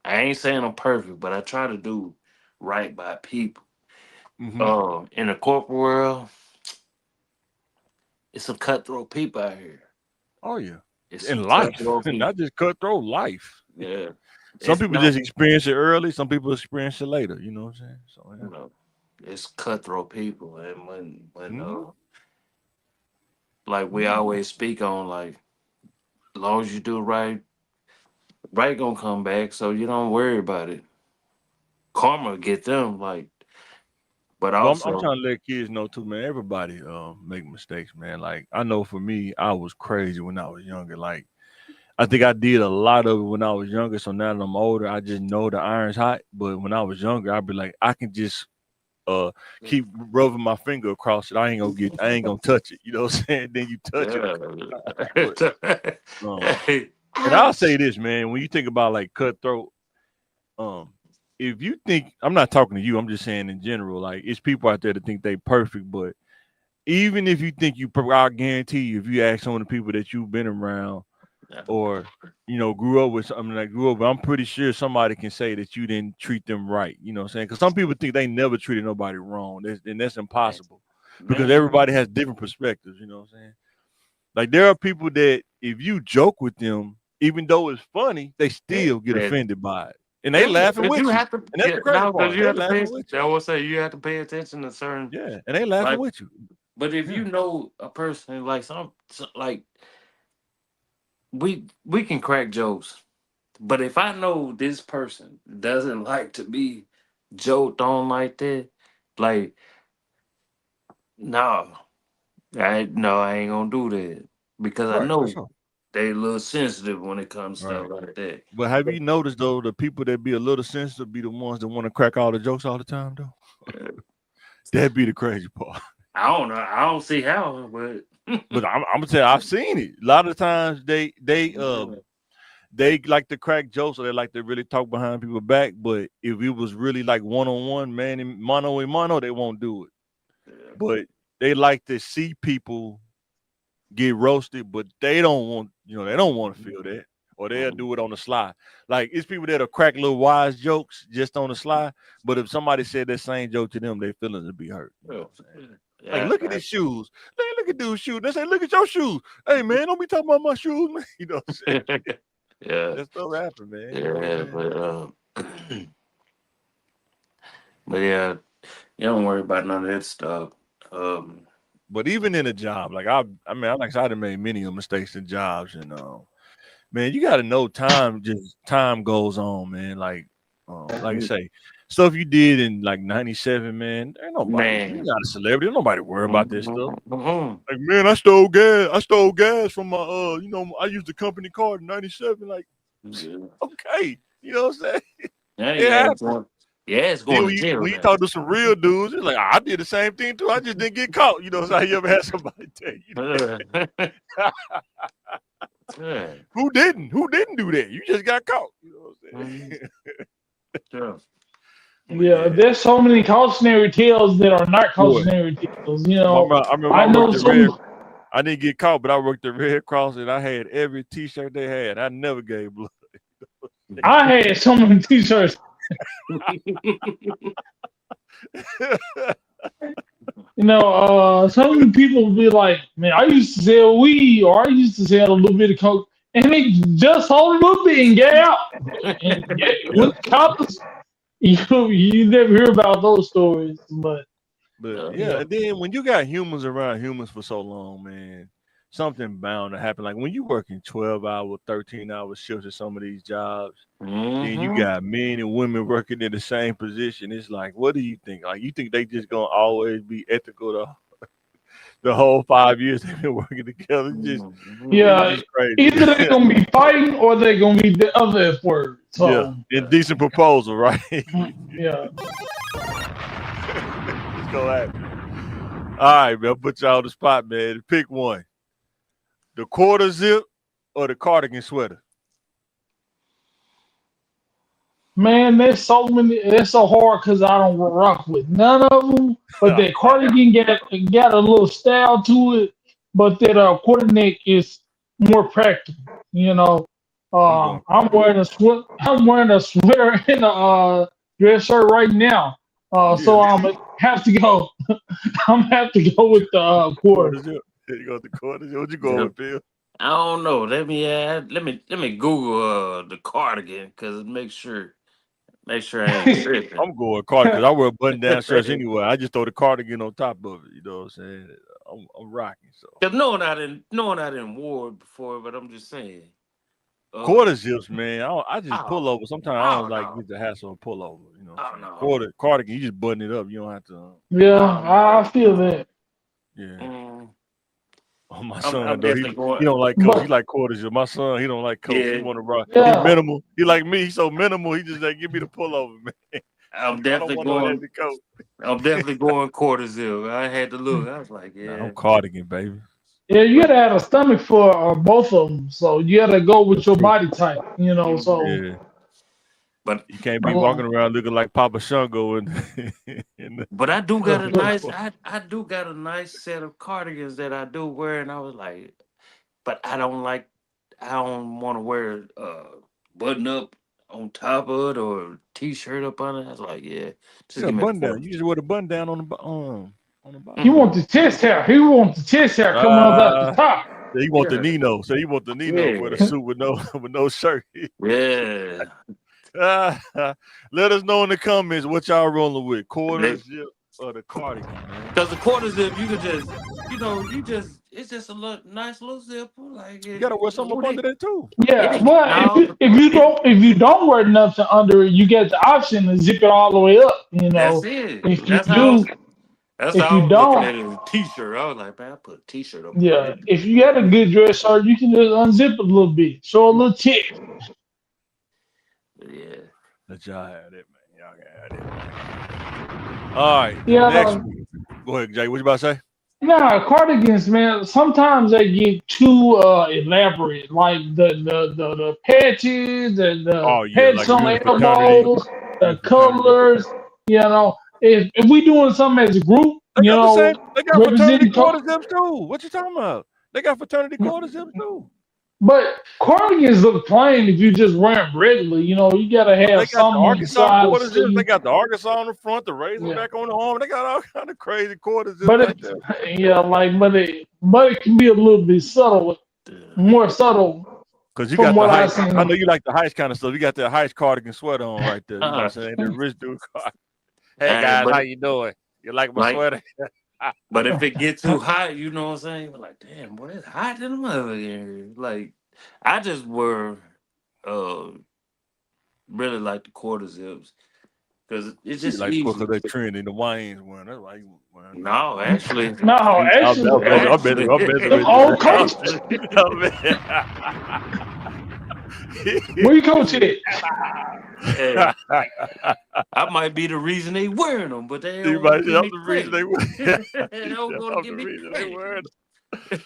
I ain't saying I'm perfect, but I try to do right by people. So, In the corporate world, it's some cutthroat people out here. oh yeah, It's some in life, cutthroat not people. just cutthroat life. Yeah, Some it's people not. just experience it early. Some people experience it later. You know what I'm saying? So yeah. You know, it's cutthroat people, and when Mm-hmm. like we Mm-hmm. always speak on, like, as long as you do right, right gonna come back, so you don't worry about it. Karma get them, like, but But I'm also, trying to let kids know too, man. Everybody make mistakes, man. Like I know for me, I was crazy when I was younger. Like I think I did a lot of it when I was younger. So now that I'm older, I just know the iron's hot. But when I was younger, I'd be like, I can just uh keep rubbing my finger across it. I ain't gonna touch it. You know what I'm saying? Then you touch it a couple times. But yeah. um Hey, and I'll say this, man, when you think about like cutthroat, um, if you think I'm not talking to you, I'm just saying in general, like it's people out there that think they perfect, but even if you think I guarantee you, if you ask some of the people that you've been around or grew up with something like grew up, I'm pretty sure somebody can say that you didn't treat them right. You know what I'm saying? Because some people think they never treated nobody wrong, and that's impossible because man, everybody has different perspectives. You know what I'm saying? Like there are people that if you joke with them, even though it's funny, they yeah, still get man. offended by it, and they Yeah, laughing because you with you, have to, and that's yeah, the crazy no, because part. you They have to pay. laughing with you. I will say you have to pay attention to certain, Yeah, and they laughing like, with you. but if Yeah, you know a person, like like we can crack jokes, but if I know this person doesn't like to be joked on like that, like, no, I ain't gonna do that because I right, for know sure. they a little sensitive when it comes to Right. stuff like that. But have you noticed though the people that be a little sensitive be the ones that want to crack all the jokes all the time though? Uh, That be the crazy part. I don't know. I don't see how, but But I'm gonna tell you, I've seen it. A lot of times they like to crack jokes or they like to really talk behind people's back. But if it was really like one on one, man, mano a mano, they won't do it. yeah. But they like to see people get roasted, but they don't want, they don't want to feel that. Or they'll Mhm. do it on the sly. Like it's people that'll crack little wise jokes just on the sly. But if somebody said that same joke to them, their feelings would be hurt. You know Yeah, what I'm saying? Like, yeah, look at his shoes. Hey, look at dude's shoes. They say, look at your shoes. Hey man, don't be talking about my shoes, man. You know what I'm saying? yeah, That stuff happen, man. You know what I'm yeah, saying? but yeah, you don't worry about none of that stuff. Um, But even in a job, like I mean, like I said, I done made many mistakes in jobs, and man, you got to know time goes on, man. Like I say, stuff you did in like '97, man. Ain't nobody, you're man, not a celebrity. Ain't nobody worry about this stuff. mhm. Like, man, I stole gas. I stole gas from my I used the company card in '97. Like, Yeah, okay, you know what I'm saying? yeah, It yeah, happened. it's Then going to jail when you now. talk to some real dudes, it's like I did the same thing too. I just didn't get caught. You know, so you ever had somebody tell you Yeah, that? yeah, Who didn't? Who didn't do that? You just got caught. You know what I'm mhm, saying? yeah. But Yeah, yeah, there's so many cautionary tales that are not boy. cautionary tales. I remember I I know worked the Red. some. I didn't get caught, but I worked the Red Cross and I had every T-shirt they had. I never gave blood. I had some of the t-shirts. Some of the people be like, "Man, I used to sell weed, or I used to sell a little bit of coke." and he just hold a little bit and get out. And with the cops, you never hear about those stories, but But yeah, yeah, and then when you got humans around humans for so long, man, something bound to happen. Like when you working 12-hour, 13-hour shifts at some of these jobs, then you Mm-hmm. got men and women working in the same position. It's like, what do you think? Like, you think they just gonna always be ethical the whole 5 years they've been working together? It's yeah. just crazy. Either they're gonna be fighting or they're gonna be the other F word. Yeah, So indecent proposal, right? yeah, It's gonna happen. All right, man. I'll put y'all on the spot, man. Pick one: the quarter zip or the cardigan sweater. man, there's so many. It's so hard because I don't rock with none of them. But that cardigan got a little style to it. But that quarter neck is more practical. You know, I'm going I'm cardigan. wearing a I'm wearing a sweater and a dress shirt right now. Yeah, So I'm have to go. I'm have to go with the quarter. quarter zip. There you go with the quarter zip. What you going Yep. with, Bill? I don't know. Let me Google the cardigan because make sure I ain't tripping. I'm going cardigan because I wear button down shirts anyway. I just throw the cardigan on top of it. You know what I'm saying? I'm rocking. So Cause knowing I didn't wore it before, but I'm just saying. Uh, quarter zips, man. I just pull oh, over. Sometimes I I don't don't like know. get the hassle of pull over. You know what I I'm don't saying? know. Quarter cardigan, you just button it up. You don't have to. Yeah, I don't know. I feel that. Yeah. Mm, Oh, my I'm son though, definitely he going. don't like coats. He But like quarters. My son, he don't like coats. He Yeah, want to rock. He yeah, minimal. He like me. He so minimal. He just like give me the pullover, man. I'm I don't definitely want no going. heavy coat. I'm definitely going quarter zero. I had to look. I was like, Nah, I'm yeah, cardigan, baby. yeah, you but gotta have a stomach for both of them. So you gotta go with your True. body type. You know, mhm. so Yeah. but You can't be uh, walking around looking like Papa Shango and in but I do got a the nice. I do got a nice set of cardigans that I do wear, and I was like, but I don't like. I don't want to wear button up on top of it or t-shirt up on it. I was like, yeah, just yeah, give me a button down. quarter. You just wear the button down on the bottom. he Mm-hmm. want the chest hair. He want the chest hair coming up at the Uh top. so you want the Yeah, Nino. So you want the Nino with a yeah, suit with no with no shirt. yeah. Let us know in the comments what y'all rolling with. Quarter Because zip or the cardigan, man. the quarter zip, you could just, it's just a nice little zipper. Like You it, gotta wear something up it, under that too. Yeah, it well, no, it, if you don't wear nothing under it, you get the option to zip it all the way up. You that's know, it. if you That's how I do, was, that's if how you I was looking don't, at it as a t-shirt. I was like, man, I put a t-shirt up under yeah, it. if you got a good dress shirt, you can just unzip it a little bit, show a little chest. But yeah. Let y'all have it, man. Y'all can have it, man. All right, the next Yeah, one. Go ahead, Jay. What you about to say? nah, cardigans, man. Sometimes they get too elaborate, like the patches, the Oh yeah, patches like on you in a the fraternity. elbows, You in a the fraternity. colors. You know, if we doing something as a group, They you got the know, same. They got fraternity representing. quarter zips too. What you talking about? They got fraternity quarter zips too. But cardigans look plain if you just wear them regularly. You know, you gotta But have they got the something on the Arkansas side to quarter zips. They see. got the Arkansas on the front, the Yeah, Razorback on the arm. They got all kind of crazy quarter zips but out it, there. yeah, like, but it can be a little bit subtle, more subtle Cause you from got the what I heist. I seen. know you like the heist kind of stuff. You got that heist cardigan sweater on right there. You know Uh, what I'm saying? That rich dude card. Hey hey, guys, how you doing? You like my like, sweater? but if it get too hot, you know what I'm saying? You're like, damn, boy, it's hot in the mother here. Like, I just wear, uh, really like the quarter zips because it's You just like because easy. that trend in the Wayne's wearing. That's why you wearing them. No, actually, No, actually, I'm messing actually, them with you. old coaches. I'm Where you coach at? hey, I might be the reason they wearing them, but they You don't want to might say give I'm me the reason credit. they wear. They don't want to I'm give the me reason they credit. wear.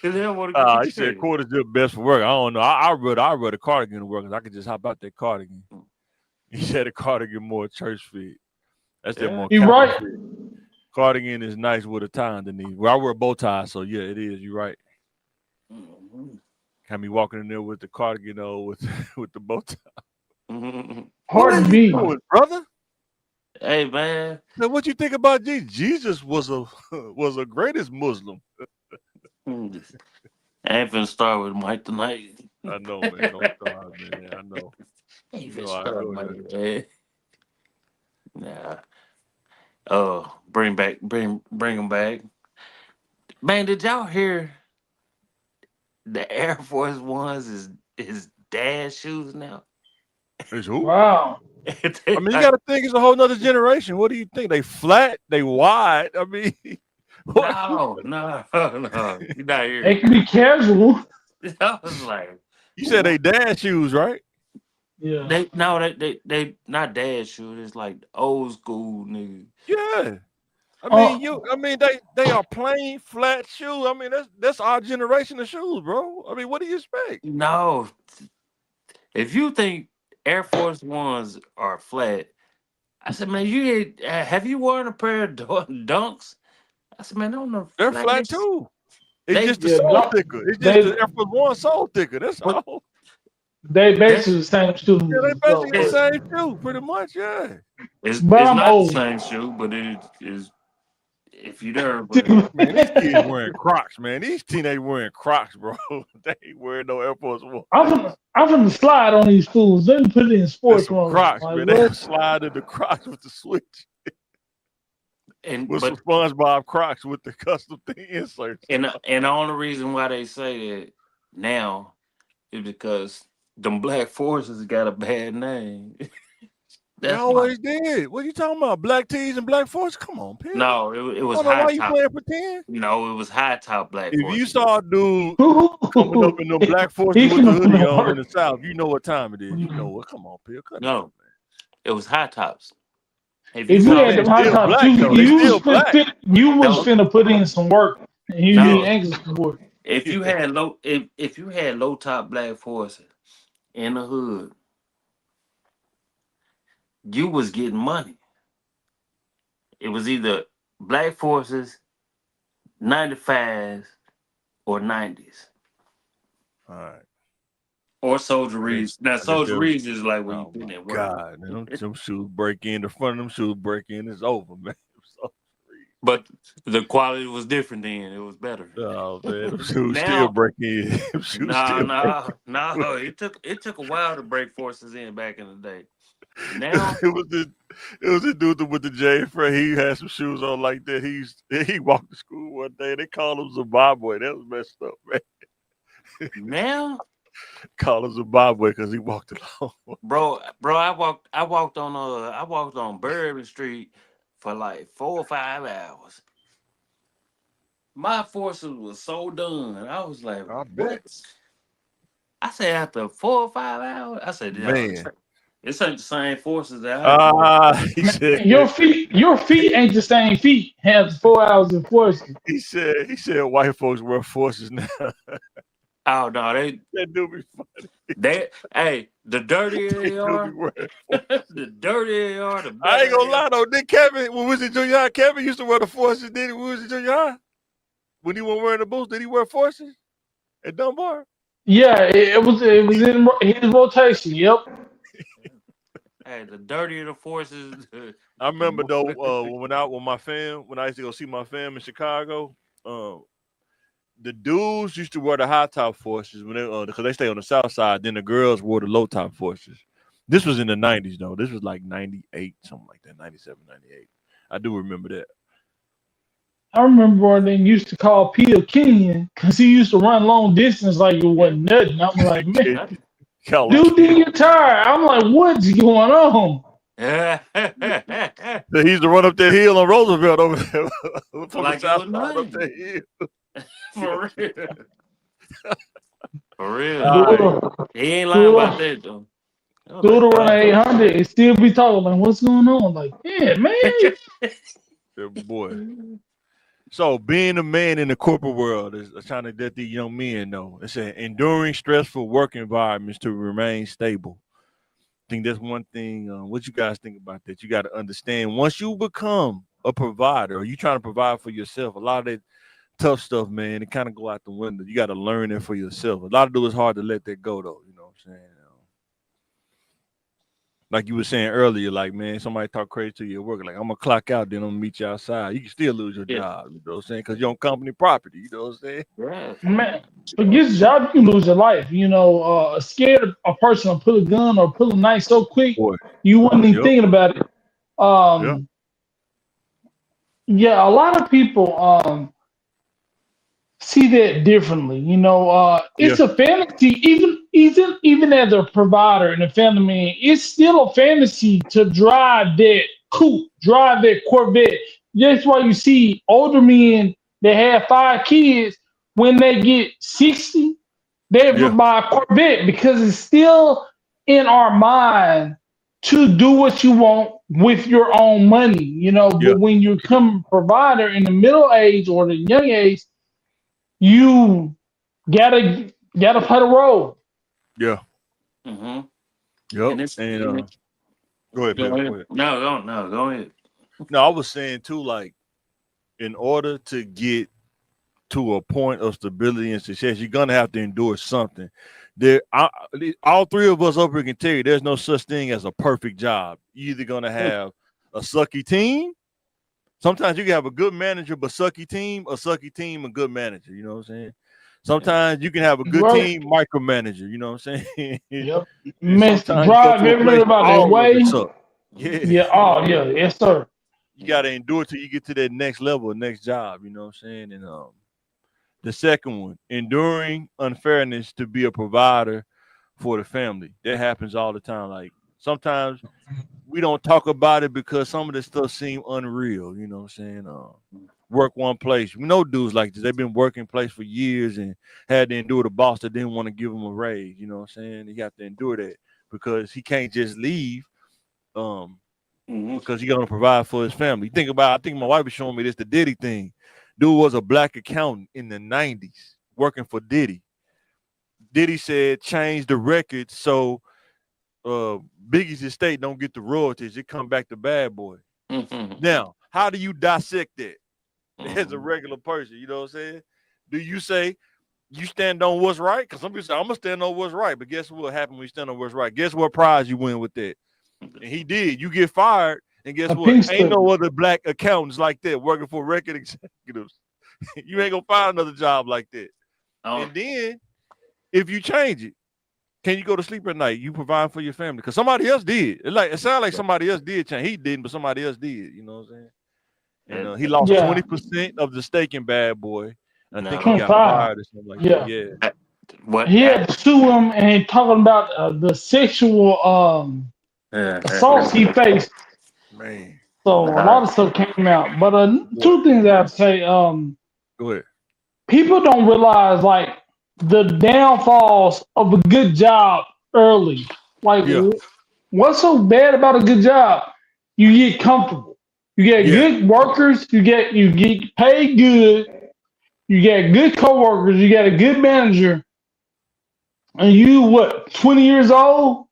They don't want to give me He said credit. quarters are best for work. I don't know. I read a cardigan to work because I could just hop out that cardigan. He said a cardigan more church fit. That's that Yeah. more You Kappa right? fit. Cardigan is nice with a tie underneath. Well, I wear a bow tie, so yeah, it is. You're right. Mhm. Have me walking in there with the cardigan with with the bow tie. Mhm. What Hard are to you beat. doing, brother? Hey man, Now, what you think about Jesus? Jesus was a was a greatest Muslim. I ain't finna start with Mike tonight. I know, man. Don't start, man. I know. You Even know I go my there. man. Nah. Bring them back. Man, did y'all hear the Air Force Ones is dad shoes now? It's who? Wow. I mean, you got to think it's a whole nother generation. What do you think? They flat? They wide? I mean, what? No. You're not It hearing can be casual. me. I was like, You said they what? dad shoes, right? Yeah. They not dad shoes. It's like old school niggas. Yeah. I Uh, mean, they are plain flat shoes. I mean, that's our generation of shoes, bro. I mean, what do you expect? No, if you think Air Force Ones are flat, I said, man, have you worn a pair of dunks? I said, man, they're on the They're flat flatness. too. It's They just the yeah, sole don't thicker. It's just the they Air Force One sole thicker. That's but all. they that basically the same Yeah, they students though, basically the it, same shoe, pretty much. Yeah. but it's I'm not the old. same shoe, but it is if you there, but Man, these kids wearing Crocs, man. These teenagers wearing Crocs, bro. They ain't wearing no Air Force One. I'm finna slide on these fools. Let me put it in There's sports some mode. Crocs, Like man. They what? slide in the Crocs with the switch. and With some but SpongeBob Crocs with the custom thing inserts. and the only reason why they say that now is because them black forces got a bad name. They That's why. always did. What you talking about? Black tees and black forces? Come on, Pill. No, it I was don't know high why you top. playing pretend. No, it was high top black If you forces. saw a dude coming up in them black forces He with the finna put hoodie in on in work. the South, you know what time it is. You know what? Come on, Pill. Cut it out, No, it was high tops. If you If you man. saw had They them high still tops, black you though. They you was still black. you was no, finna put in some work, and you need no, extra support. if Yeah. you had if you had low top black forces in the hood, you was getting money. It was either black forces, 95s, or 90s. All right. Or Soldier I guess Reeves. Now I guess Soldier they'll. Reeves is like when you Oh put my that work. God, man! Them shoes break in. The front of them shoes break in. It's over, man. So, But the quality was different then. It was better. oh man, them shoes still Now, break in. Them shoes no, still break no, in. no. It took a while to break forces in back in the day. Now, It was the dude with the J Fred. He had some shoes on like that. He walked to school one day. They called him Zimbabwe. That was messed up, man. now, Called him Zimbabwe because he walked along. bro, I walked on Bourbon Street for like 4 or 5 hours. My forces was so done. I was like, I bet, what? I said after 4 or 5 hours, I said, "Yo, man. this ain't the same forces that I used to wear." He Man, said your feet ain't the same feet. Have 4 hours of forces. he said white folks wear forces now. Oh no, That do be funny. the dirtier They they do be are, wearing forces. the dirtier they are, the I ain't better gonna they are. lie though. Did Kevin when we was in junior high? Kevin used to wear the forces. Did he? When we was in junior high? When he wasn't wearing the boots, did he wear forces at Dunbar? Yeah, it was in his rotation. Yep. Hey, the dirtier the forces, I the remember more. though when I used to go see my fam in Chicago. The dudes used to wear the high top forces when they because they stay on the south side. Then the girls wore the low top forces. This was in the 90s though. This was like 98, something like that, 97, 98. I do remember that. I remember when they used to call Peter Kenyon because he used to run long distance like it Yeah. wasn't nothing. I'm like, man, Kid, Nothing. call him dude, kid. didn't get tired. I'm like, what's going on? He used to run up that hill on Roosevelt over there from the Like it south was side up nothing. that hill. For real. For real. All right, He ain't lying about Dude, that though. I was dude like, run damn. 800 and still be talking like, what's going on? Like, yeah, man. yeah, boy. So being a man in the corporate world is trying to let these young men know. It said enduring stressful work environments to remain stable. I think that's one thing. What you guys think about that? You got to understand once you become a provider, or you trying to provide for yourself. A lot of that tough stuff, man, it kind of go out the window. You got to learn it for yourself. A lot of it is hard to let that go, though. You know what I'm saying? like you were saying earlier, like man, somebody talk crazy to you at work, like I'm gonna clock out, then I'm gonna meet you outside. You can still lose your Yeah. job, you know what I'm saying? Because you're on company property, you know what I'm saying? Yeah. Man, forget your job, you can lose your life. Scared a person will pull a gun or pull a knife so quick Boy, you wasn't even yep, thinking about it. yeah, Um, yeah, a lot of people see that differently. yeah, It's a fantasy, even as a provider and a family man, it's still a fantasy to drive that coupe, drive that Corvette. That's why you see older men that have 5 kids when they get 60, they yeah, buy a Corvette because it's still in our mind to do what you want with your own money. yeah, But when you become a provider in the middle age or the young age, you gotta play the role. yeah, Mm-hmm. yep. And it's And and it's go ahead, go Bill. Go ahead. ahead. No, go ahead. No, I was saying too, like in order to get to a point of stability and success, you're gonna have to endure something. All three of us up here can tell you there's no such thing as a perfect job. You're either gonna have a sucky team. Sometimes you can have a good manager but sucky team, a sucky team, a good manager. You know what I'm saying? Yeah. Sometimes you can have a good Right. team, micromanager. You know what I'm saying? Yep. And Mess sometimes you go drive to a place where everybody all of away. it sucks. Yeah, Yeah. Oh yeah. Yes, sir. you got to endure till you get to that next level, next job. You know what I'm saying? And the second one, enduring unfairness to be a provider for the family. That happens all the time. Like sometimes we don't talk about it because some of this stuff seem unreal. You know what I'm saying? Work one place. We know dudes like this. They've been working place for years and had to endure the boss that didn't want to give them a raise. You know what I'm saying? You have to endure that because he can't just leave. Um, Mm-hmm. because he gonna provide for his family. Think about, I think my wife was showing me this, the Diddy thing. Dude was a black accountant in the 90s working for Diddy. Diddy said change the record so Biggie's estate don't get the royalties. It come back to Bad Boy. Mm-hmm. Now, how do you dissect that as a Mm-hmm. regular person? You know what I'm saying? Do you say you stand on what's right? Because some people say I'm gonna stand on what's right, but guess what happened when you stand on what's right? Guess what prize you win with that? And he did. You get fired, and guess A what? pink Ain't slip. no other black accountants like that working for record executives. You ain't gonna find another job like that. Oh, And then if you change it, can you go to sleep at night? You provide for your family because somebody else did. It sounds like somebody else did change. He didn't, but somebody else did. You know what I'm saying? And and he lost Yeah. 20% of the stake in Bad Boy. And I think he no. got 25. fired or something like that. Yeah. Yeah, What? He had to sue him and he talking about the sexual assaults he faced. man. So a Nah. lot of stuff came out. But Boy, two things I'd say. go ahead. People don't realize like the downfalls of a good job early. Like, Yeah, what's so bad about a good job? You get comfortable. You get yeah, good workers. You get paid good. You get good coworkers. You get a good manager. And you what? 20 years old.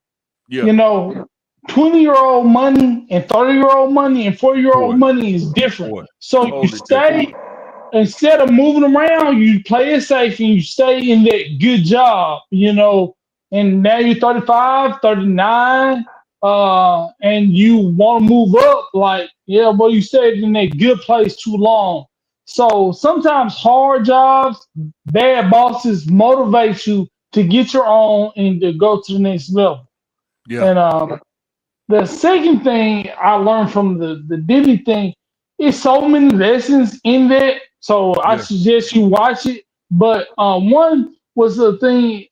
yeah. You know, 20-year-old money and 30-year-old money and 40-year-old Boy, money is different. boy. So you Totally different. stay instead of moving around, you play it safe and you stay in that good job, and now you're 35, 39, and you want to move up, like, yeah, well, you stayed in that good place too long. So sometimes hard jobs, bad bosses motivate you to get your own and to go to the next level. Yeah, And the second thing I learned from the Diddy thing is so many lessons in that. So I yeah, suggest you watch it. But one was the thing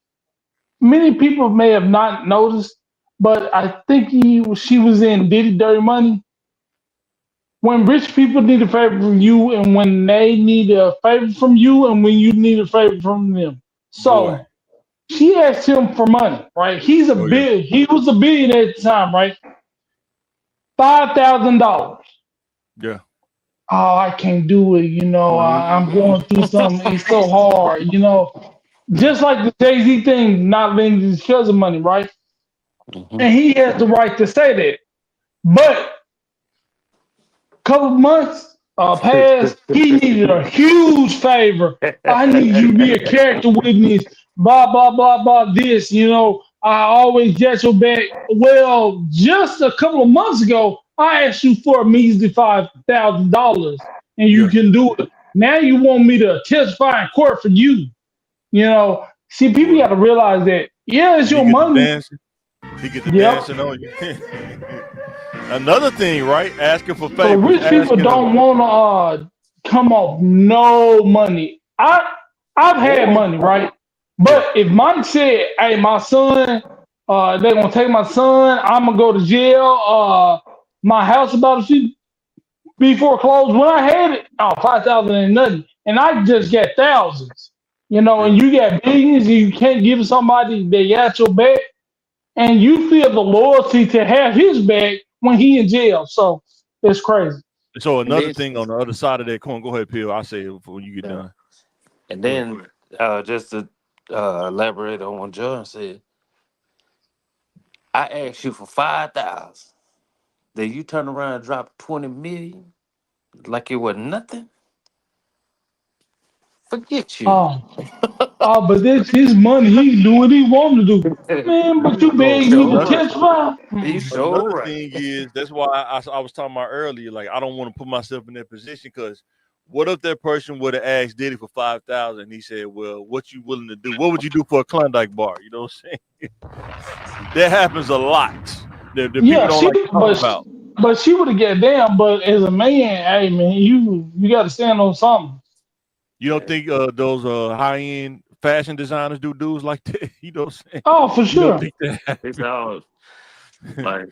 many people may have not noticed, but I think she was in Diddy Dirty Money. When rich people need a favor from you, and when they need a favor from you, and when you need a favor from them. boy. So she asked him for money, right? Oh yeah, He was a billionaire at the time, right? $5,000. yeah, Oh, I can't do it. I'm Mm-hmm. going through something. It's so hard. Just like the Jay Z thing, not letting his cousin money, right? Mm-hmm. And he has the right to say that. But couple months passed, he needed a huge favor. I need you to be a character witness, blah, blah, blah, blah, this. I always get your back. Well, just a couple of months ago, I asked you for a measly $5,000, and you Yeah. can do it. Now you want me to testify in court for you. See, people Boy. got to realize that. Yeah, it's And he your get the money. dancing. He get the Yep. dancing on you. Another thing, right? Asking for But favors. rich people Asking them. don't want to come off no money. I've had Or money, right? yeah. But if Mike said, "Hey, my son, they're gonna take my son. I'm gonna go to jail. My house about to be foreclosed." When I had it, 5,000 ain't nothing, and I just got thousands. Yeah. And you got billions, and you can't give somebody that got your back, and you feel the loyalty to have his back when he in jail. So it's crazy. So And another then, thing on the other side of that coin, go ahead, Pill. I'll say it before you get yeah. done. And Go ahead. then just to elaborate on what John said, I asked you for 5,000. Then you turn around and drop 20 million like it was nothing. Forget you. Um, but that's his money. He can do what he want to do. Man, but you So begging me to another testify? You Mm-mm. sure another right. thing is that's why I was talking about earlier. Like I don't want to put myself in that position because what if that person would have asked Diddy for 5,000 and he said, "Well, what you willing to do? What would you do for a Klondike bar?" You know what I'm saying? That happens a lot. The people Yeah, don't like to talk about. but she would have got down. But as a man, hey man, you got to stand on something. You don't Yeah. think those high end fashion designers do dudes like that? You know what I'm saying? Oh, for You don't sure. think that It's happens? all like,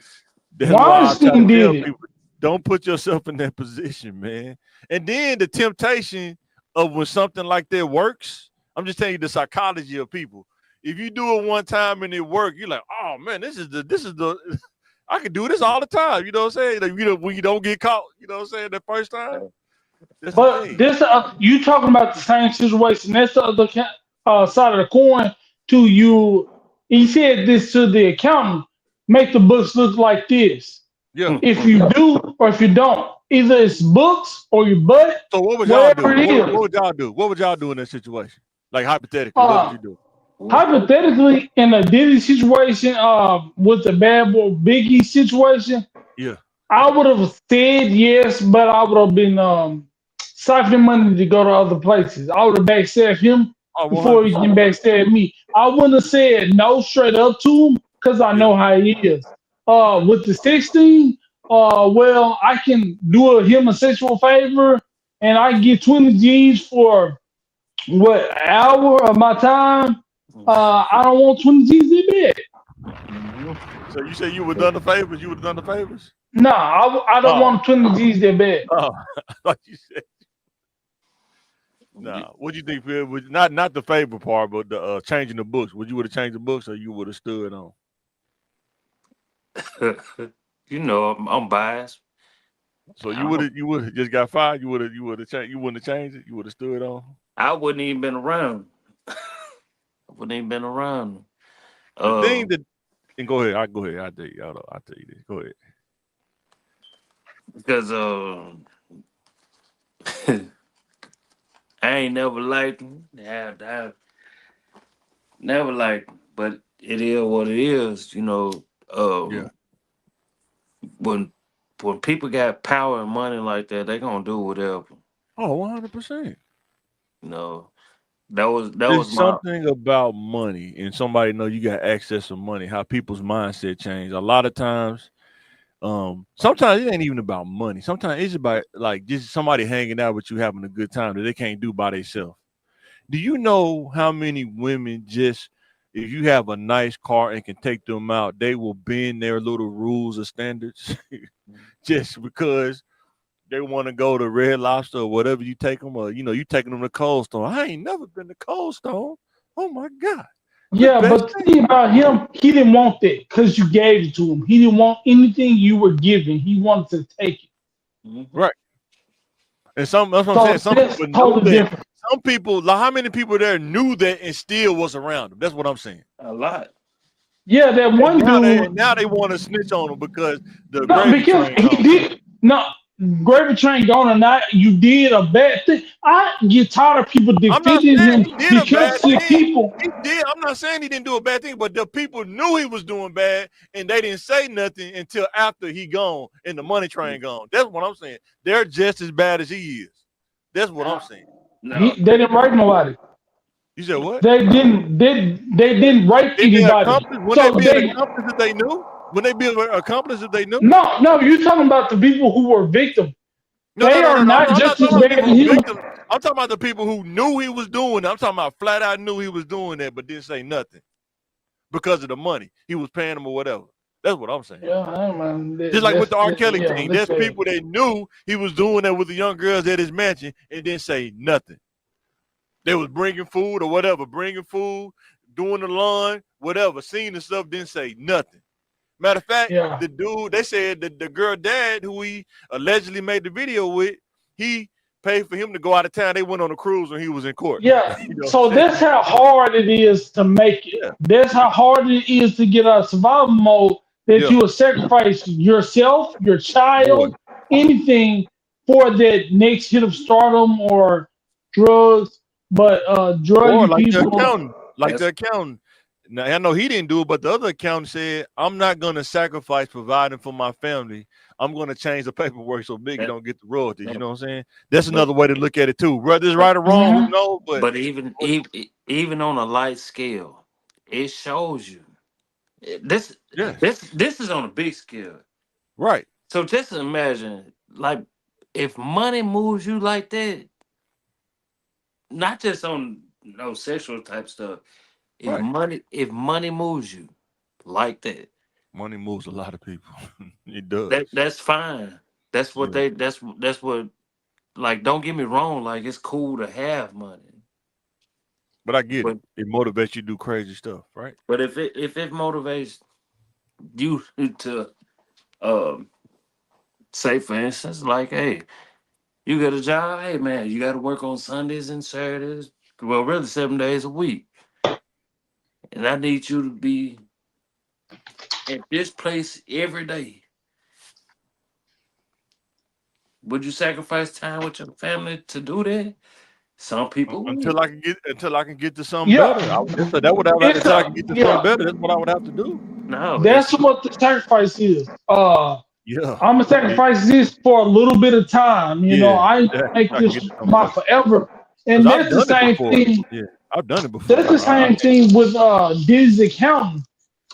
That's why I try to Weinstein tell did it. people don't put yourself in that position, man. And then the temptation of when something like that works, I'm just telling you the psychology of people. If you do it one time and it works, you're like, oh man, this is the I can do this all the time. You know what I'm saying? Like, when you don't get caught, you know what I'm saying, the first time. That's the But thing. this, you talking about the same situation. That's the other side of the coin. To you, he said this to the accountant: make the books look like this. Yeah. If you do or if you don't, either it's books or your butt, So what would y'all do? whatever it What is. would y'all do? What would y'all do in that situation? Like hypothetically, what would Uh, you do? Hypothetically, in a Diddy situation, with the bad boy Biggie situation, Yeah. I would have said yes, but I would have been siphoning money to go to other places. I would have backstabbed him Oh, before he can 100%. backstab me. I wouldn't have said no straight up to him because I Yeah. know how he is. With the 16, well, I can do him a sexual favor and I get 20 G's for what hour of my time. I don't want 20 G's in bed. So you say you would have done the favors? You would have done the favors? No, I don't Oh, want 20 G's that bad. oh, I thought you said no. What do you think, Phil? Not the favor part, but the changing the books. Would you would have changed the books, or you would have stood on? I'm biased. So I don't. you would have just got fired. You would have changed. You wouldn't have changed it. You would have stood on. I wouldn't even been around. I wouldn't even been around. The Uh, thing that and go ahead. I go ahead. I tell you. I'll tell you this. Go ahead. because I ain't never liked him. I never liked him, but it is what it is. Yeah. When when people got power and money like that, they gonna do whatever. Oh, 100%. You know, that was There's my something about money and somebody know you got access to money, how people's mindset change. A lot of times, sometimes it ain't even about money. Sometimes it's about like just somebody hanging out with you having a good time that they can't do by themselves. Do you know how many women just if you have a nice car and can take them out, they will bend their little rules or standards just because they want to go to Red Lobster or whatever you take them, or you taking them to Cold Stone. I ain't never been to Cold Stone. Oh my God, the Yeah, best but the thing. thing about him, he didn't want that because you gave it to him. He didn't want anything you were giving. He wanted to take it. Mhm. Right. And that's what I'm saying. So Some that's people know totally that. different. Some people, like how many people there knew that and still was around them? That's what I'm saying. a lot. Yeah, that And one now they dude. now they want to snitch on them because the No, gravy because train he on. did. No, Gravy Train gone or not, you did a bad thing. I get tired of people I'm not defending saying him he did a because bad the thing. people. He did. I'm not saying he didn't do a bad thing, but the people knew he was doing bad, and they didn't say nothing until after he gone and the money train gone. That's what I'm saying. They're just as bad as he is. That's what I'm saying. No, They didn't write nobody. You said what? They didn't write Didn't they anybody. accomplish? Wouldn't they So be an they accomplice if they knew? Wouldn't they be an accomplice if they knew? no, you're talking about the people who were victims. No, no, They no, are no, no. not I'm not just as talking about the bad people as who him. victims. I'm talking about the people who knew he was doing it. I'm talking about flat out knew he was doing that, but didn't say nothing because of the money he was paying them or whatever. That's what I'm saying. Yeah, I man, Just like with the R. Kelly yeah, thing, that's there's bad. people that knew he was doing that with the young girls at his mansion and didn't say nothing. They was bringing food or whatever, doing the lawn, whatever, seeing the stuff, didn't say nothing. Matter of fact, Yeah, the dude, they said that the girl dad who he allegedly made the video with, he paid for him to go out of town. They went on a cruise when he was in court. yeah. You know what So I'm saying? that's how hard it is to make it. Yeah, That's how hard it is to get out of survival mode. That yeah, you will sacrifice yourself, your boy. child, anything for that next hit of stardom or drugs. But Or druggy like the people, accountant, that's Now I know he didn't do it, but the other accountant said, "I'm not going to sacrifice providing for my family. I'm going to change the paperwork so Biggie that. don't get the royalties." You No, know what I'm saying? That's but another way to look at it too. Whether it's but right or wrong, who mhm, knows? But but even on a light scale, it shows you this yes, this is on a big scale. right, So just imagine, like, if money moves you like that, not just on no sexual type stuff. right. If money moves you like that, Money moves a lot of people. It does. that's fine. That's what Yeah, that's what, like, don't get me wrong, like, it's cool to have money. but I get it. But It motivates you to do crazy stuff, right? if it motivates you to um say, for instance, like, hey, you get a job, hey man, you gotta work on Sundays and Saturdays, well, really 7 days a week. And I need you to be at this place every day. Would you sacrifice time with your family to do that? Some people would. Until I can get to something better. yeah, That would have it's until I can get to something yeah. better. That's what I would have to do. No, That's what the sacrifice is. Yeah. I'm gonna It, sacrifice this for a little bit of time. yeah, I ain't gonna exactly. make I can this get to something my better. forever. Because And I've that's the done it same before. thing. Yeah. I've done it That's the before. same thing with Diddy's accountant.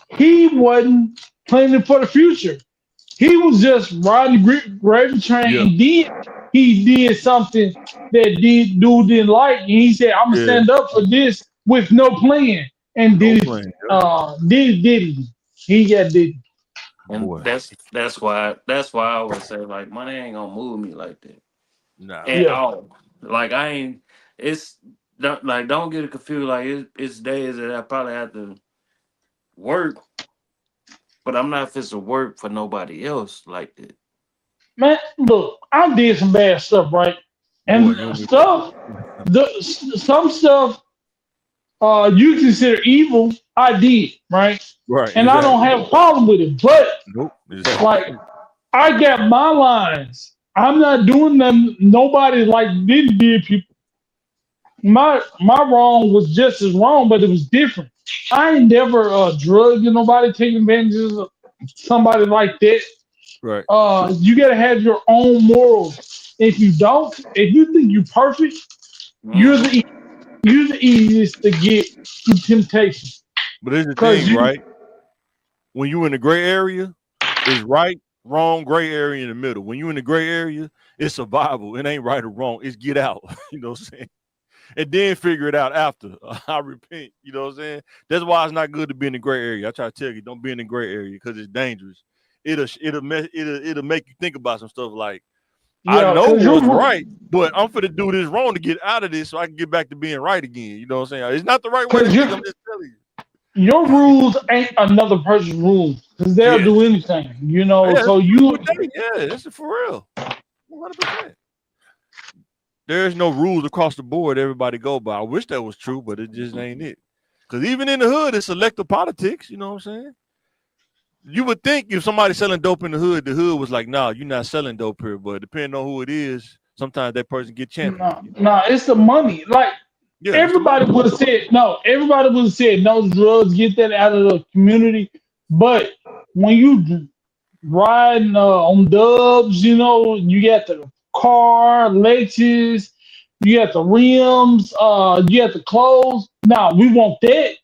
He wasn't planning for the future. He was just riding gravy train, Yeah. and then he did something that dude didn't like, and he said, "I'm gonna Yeah. stand up for this with no plan." And No Diddy, plan. Yeah. Diddy. He got Diddy. and Boy. that's why I would say, like, money ain't gonna move me like that Nah. at Yeah, all. Like, I ain't. It's don't get it confused. Like, it's days that I probably have to work, but I'm not fit to work for nobody else like that. man. Look, I did some bad stuff, right? Boy, And you don't need stuff, some stuff you consider evil, I did, right? right, And I don't exactly. have a problem with it. But Nope. Exactly. like I got my lines. I'm not doing them nobody like did people. My wrong was just as wrong, but it was different. I ain't never drugged nobody, taking advantage of somebody like that. Right. You gotta have your own morals. If you don't, if you think you're perfect, you're Hmm. the you're the easiest to get through temptation. But here's the Cause thing, you right? When you in the gray area, it's right, wrong, gray area in the middle. When you in the gray area, it's survival. It ain't right or wrong. It's get out. You know what I'm saying? And then figure it out after. I repent. You know what I'm saying? That's why it's not good to be in the gray area. I try to tell you, don't be in the gray area because it's dangerous. It'll make you think about some stuff like, I yeah, know cause what's you're right, but I'm finna do this wrong to get out of this so I can get back to being right again. You know what I'm saying? It's not the right way to cause think. you I'm just telling you. your rules ain't another person's rules because they'll Yes. do anything, Yeah, that's So a you, beautiful thing. Yeah, that's for real. 100%. There's no rules across the board everybody go by. I wish that was true, but it just ain't it. Because even in the hood, it's selective politics. You know what I'm saying? you would think if somebody's selling dope in the hood was like, nah, you're not selling dope here. But depending on who it is, sometimes that person get championed. No, no, it's the money. Like Yeah, it's the everybody money. would have said no. Everybody would have said no drugs. Get that out of the community. But when you riding on dubs, you got the car, Lexus, you got the rims, you got the clothes. Now we want that.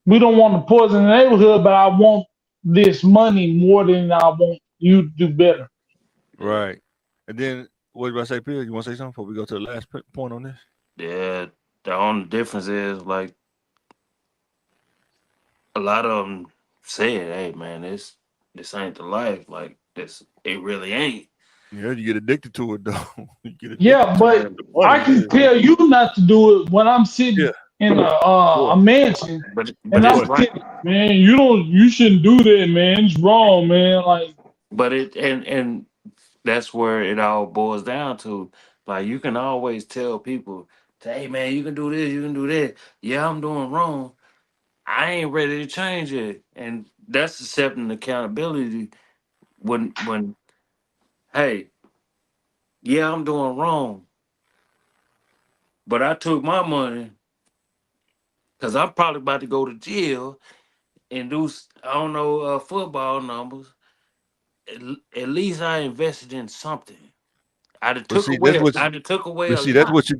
We don't want to poison the neighborhood, but I want this money more than I want you to do better. Yeah, Right. And then what did I say, Pierre? You want to say something before we go to the last point on this? yeah. The only difference is like a lot of them said, "Hey, man, this ain't the life. Like this, it really ain't." Yeah, you get addicted to it though. You get addicted Yeah, to but Yeah, the I money. can Yeah. tell you not to do it when I'm Yeah. sitting in Boy. a mansion but and it's I'm Boy. like, sitting, man, you shouldn't do that, man. It's wrong, man. Like, but it and that's where it all boils down to. Like you can always tell people, "Hey, man, you can do this, you can do that." Yeah, I'm doing wrong. I ain't ready to change it, and that's accepting accountability. When hey, yeah, I'm doing wrong, but I took my money because I'm probably about to go to jail and do I don't know football numbers. At least I invested in something. But see, that's what I done took away but a see, that's lot. what you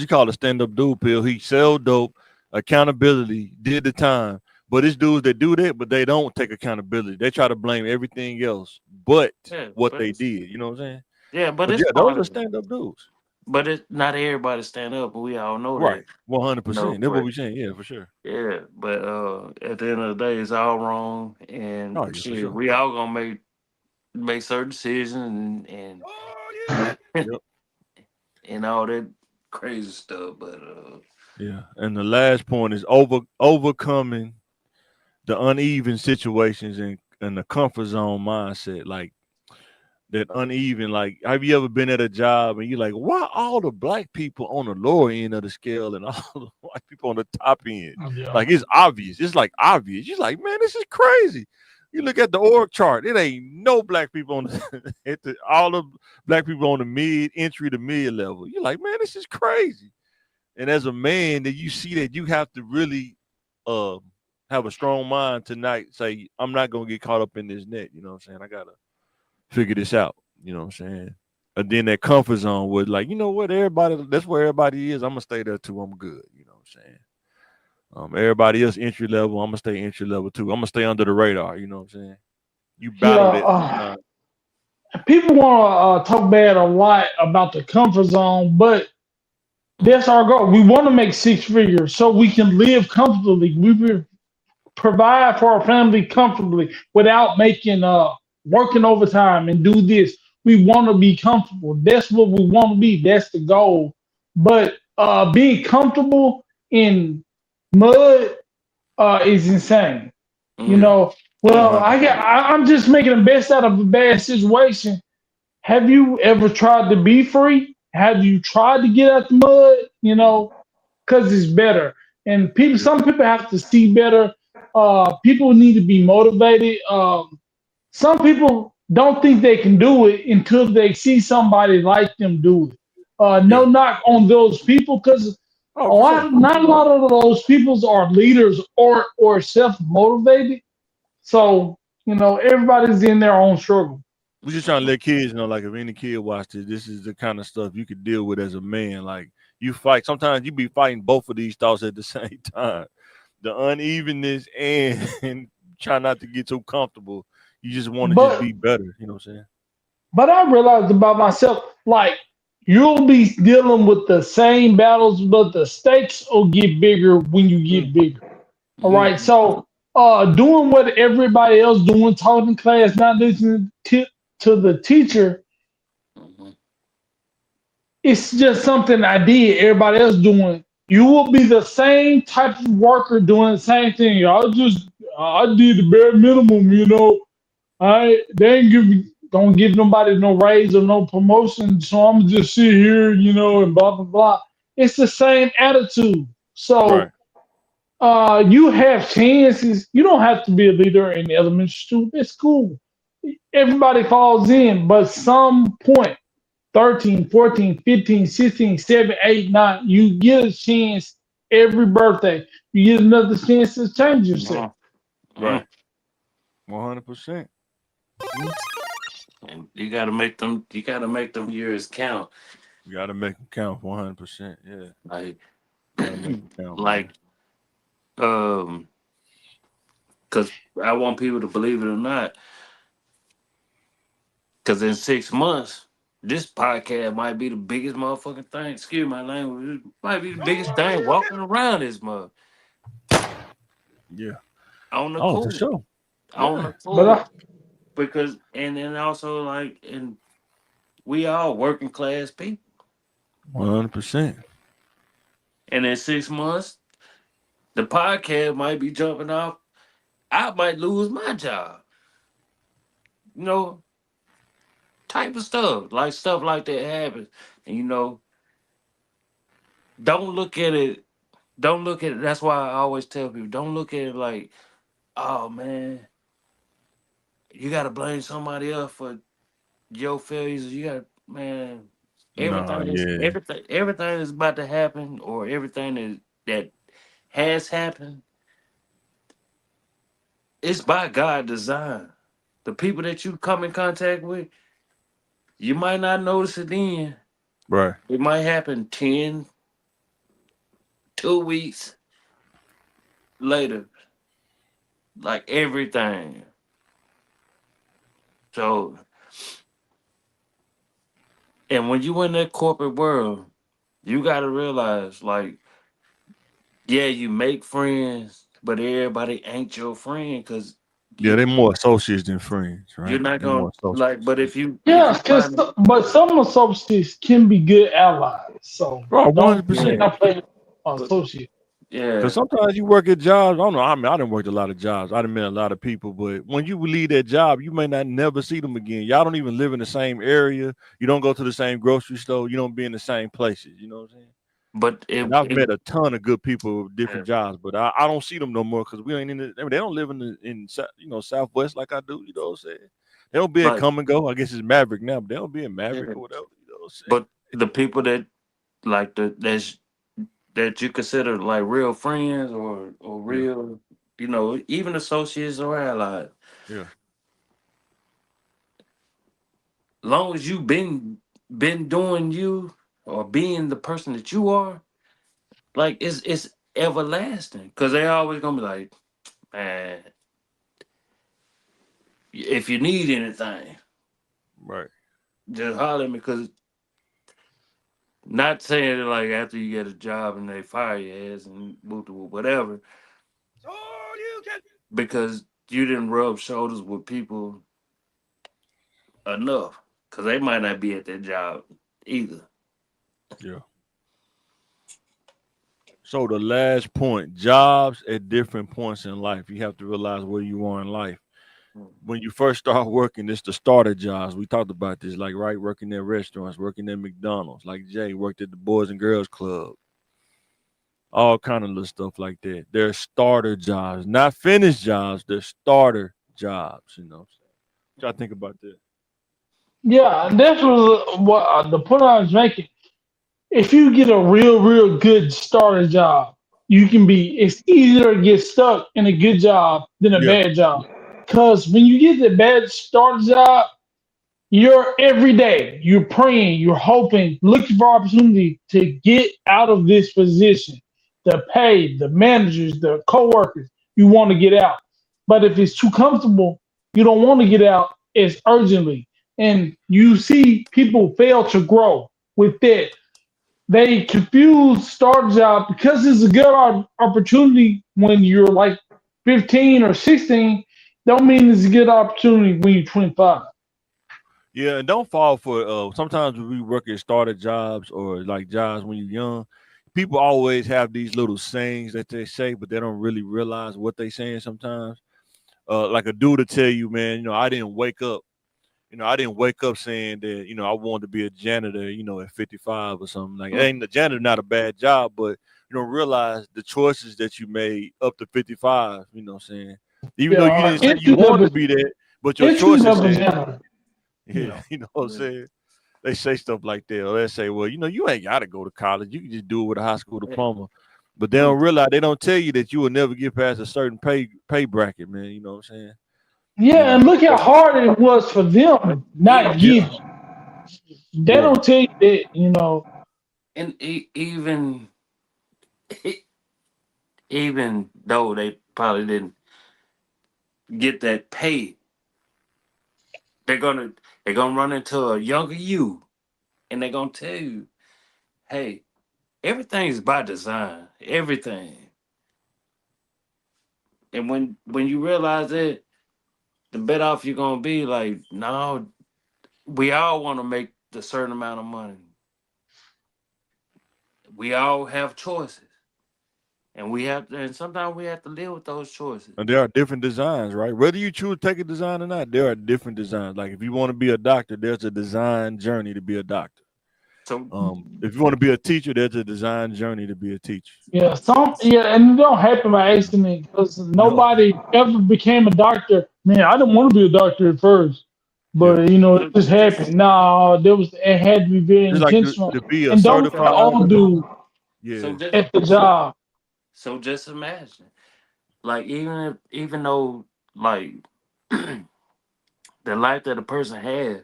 call a stand-up dude, Pill. He sell dope, accountability, did the time. But it's dudes that do that, but they don't take accountability. They try to blame everything else but Yeah, what but they it's did. You know what I'm saying? yeah, but But it's yeah, those part are of it. stand-up dudes. But it's not everybody stand up, but we all know that. Right. 100%. That's what But we're saying. Yeah, for sure. yeah, but at the end of the day, it's all wrong, Oh, and yeah, for shit, sure. we all gonna make certain decisions and Yep. and all that crazy stuff. But Yeah. And the last point is overcoming the uneven situations and the comfort zone mindset. Like that uneven. Like, have you ever been at a job and you're like, why all the black people on the lower end of the scale and all the white people on the top end? yeah. Like, it's obvious. It's like obvious. You're like, man, this is crazy. You look at the org chart, it ain't no black people on the, all the black people on the entry to mid level. You're like, man, this is crazy. And as a man, that you see that you have to really uh have a strong mind tonight. Say, I'm not gonna get caught up in this net. You know what I'm saying? I gotta figure this out. You know what I'm saying? And then that comfort zone was like, you know what, everybody, that's where everybody is. I'm gonna stay there too. I'm good. You know what I'm saying? Everybody else entry level, I'm gonna stay entry level too. I'm gonna stay under the radar. You know what I'm saying? You Yeah, battle that sometimes. people want to talk bad a lot about the comfort zone, but that's our goal. We want to make six figures so we can live comfortably. Provide for our family comfortably without making working overtime and do this. We want to be comfortable. That's what we want to be. That's the goal. But being comfortable in mud is insane. You mm, Yeah, know, well, 100. I'm just making the best out of a bad situation. Have you ever tried to be free? Have you tried to get out the mud? Because it's better. And Yeah, some people have to see better. People need to be motivated. Some people don't think they can do it until they see somebody like them do it. No yeah. knock on those people because Oh, for sure. not a lot of those people are leaders or self motivated. So everybody's in their own struggle. We're just trying to let kids know, like, if any kid watch this, this is the kind of stuff you could deal with as a man. Like, you fight. Sometimes you be fighting both of these thoughts at the same time. The unevenness and, and try not to get too comfortable. You just want to just But be better. You know what I'm saying? But I realized about myself, like you'll be dealing with the same battles, but the stakes will get bigger when you Mm, get bigger. All mm, right. mm-hmm. So doing what everybody else doing, talking in class, not listening to the teacher, mhm. it's just something I did, everybody else doing. You will be the same type of worker doing the same thing. I did the bare minimum. They ain't don't give nobody no raise or no promotion, so I'm just sit here, and blah blah blah. It's the same attitude. Right. So You have chances. You don't have to be a leader in elementary school. It's cool. Everybody falls in, but some point, 13, 14, 15, 16, 7, 8, 9, you get a chance every birthday. You get another chance to change yourself. Mm, Right. mm. 100%. And you gotta make them. You gotta make them years count. You got to make them count. 100%. Yeah. Like, Got to make them count, like, man. um, because I want people to believe it or not. Because in 6 months, this podcast might be the biggest motherfucking thing. Excuse my language. It might be the biggest thing walking around this mother Yeah. on the Oh, for cool, sure. on Yeah. the But cool. Because and then also like, and we all working class people. 100%. And in 6 months, the podcast might be jumping off. I might lose my job. You know, type of stuff like that happens. And don't look at it. Don't look at it. That's why I always tell people, don't look at it like, oh man, you gotta blame somebody else for your failures. You got, man, Nah, yeah. everything is about to happen, or everything that has happened. It's by God design. The people that you come in contact with, you might not notice it then. Right. It might happen 10, 2 weeks later. Like everything. So, and when you in that corporate world, you gotta realize, like, yeah, you make friends, but everybody ain't your friend, because Yeah, you they more associates than friends, you're right? not They more gonna like. associates. But if you yeah, because find but some associates can be good allies. So Bro, don't 100%. downplay but associate. yeah, Because sometimes you work at jobs. I don't know. I mean, I done worked a lot of jobs. I done met a lot of people. But when you leave that job, you may not never see them again. Y'all don't even live in the same area. You don't go to the same grocery store. You don't be in the same places. You know what I'm saying? but And I've it met a ton of good people with yeah, different jobs, but I don't see them no more because we ain't in the. I mean, they don't live in Southwest like I do. You know what I'm saying? They don't be in like Come and Go. I guess it's Maverick now, but they don't be in yeah. Maverick or whatever. You know what I'm saying? But the people that like that you consider like real friends, or Yeah, real, even associates or allies. yeah, Long as you been doing you, or being the person that you are, like it's everlasting. Cause they always gonna be like, man, if you need anything, right. just holler at me. Cause not saying it like after you get a job and they fire your ass and move to whatever, because you didn't rub shoulders with people enough. Cause they might not be at that job either. Yeah. So the last point, jobs at different points in life. You have to realize where you are in life. When you first start working, it's the starter jobs. We talked about this, like right, working at restaurants, working at McDonald's, like Jay worked at the Boys and Girls Club, all kind of little stuff like that. They're starter jobs, not finished jobs. They're starter jobs. You know, what y'all think about that? Yeah, that's what the point I was making. If you get a real good starter job, you can be. It's easier to get stuck in a good job than a Yeah, bad job. Because when you get the bad starter job, you're every day, you're praying, you're hoping, looking for opportunity to get out of this position. The pay, the managers, the coworkers, you want to get out. But if it's too comfortable, you don't want to get out as urgently. And you see people fail to grow with that. They confuse start job because it's a good opportunity when you're like 15 or 16. Don't mean it's a good opportunity when you're 25. yeah, and don't fall for. Sometimes when we work at starter jobs or like jobs when you're young, people always have these little sayings that they say, but they don't really realize what they saying sometimes. Like a dude to tell you, man, I didn't wake up. I didn't wake up saying that, I wanted to be a janitor, at 55 or something. Like, ain't the janitor not a bad job, but you don't realize the choices that you made up to 55. You know what I'm saying? Even though you Yeah, didn't say you wanted to be that, but your entry choices level said, general. yeah, you know what I'm saying? They say stuff like that, or they say, well, you ain't got to go to college. You can just do it with a high school diploma. But they don't realize, they don't tell you that you will never get past a certain pay bracket, man. You know what I'm saying? Yeah, and look how hard it was for them not even Yeah, getting. They yeah. don't tell you that. and even though they probably didn't get that pay, they're gonna they're gonna run into a younger you, and they're gonna tell you, hey, everything's by design, everything. And when you realize that, the better off you're gonna be. Like, no, we all want to make the certain amount of money. We all have choices, and and sometimes we have to live with those choices. And there are different designs, right? Whether you choose to take a design or not, there are different designs. Like if you want to be a doctor, there's a design journey to be a doctor. So If you want to be a teacher, there's a design journey to be a teacher. And it don't happen by accident because No, nobody ever became a doctor. Man, I didn't want to be a doctor at first, yeah. but so it just just happened. No, it had to be very Just like intentional. to be a And don't let the certified, old dude so yeah. just at the job. so just imagine, like, even though, like, the life that a person has,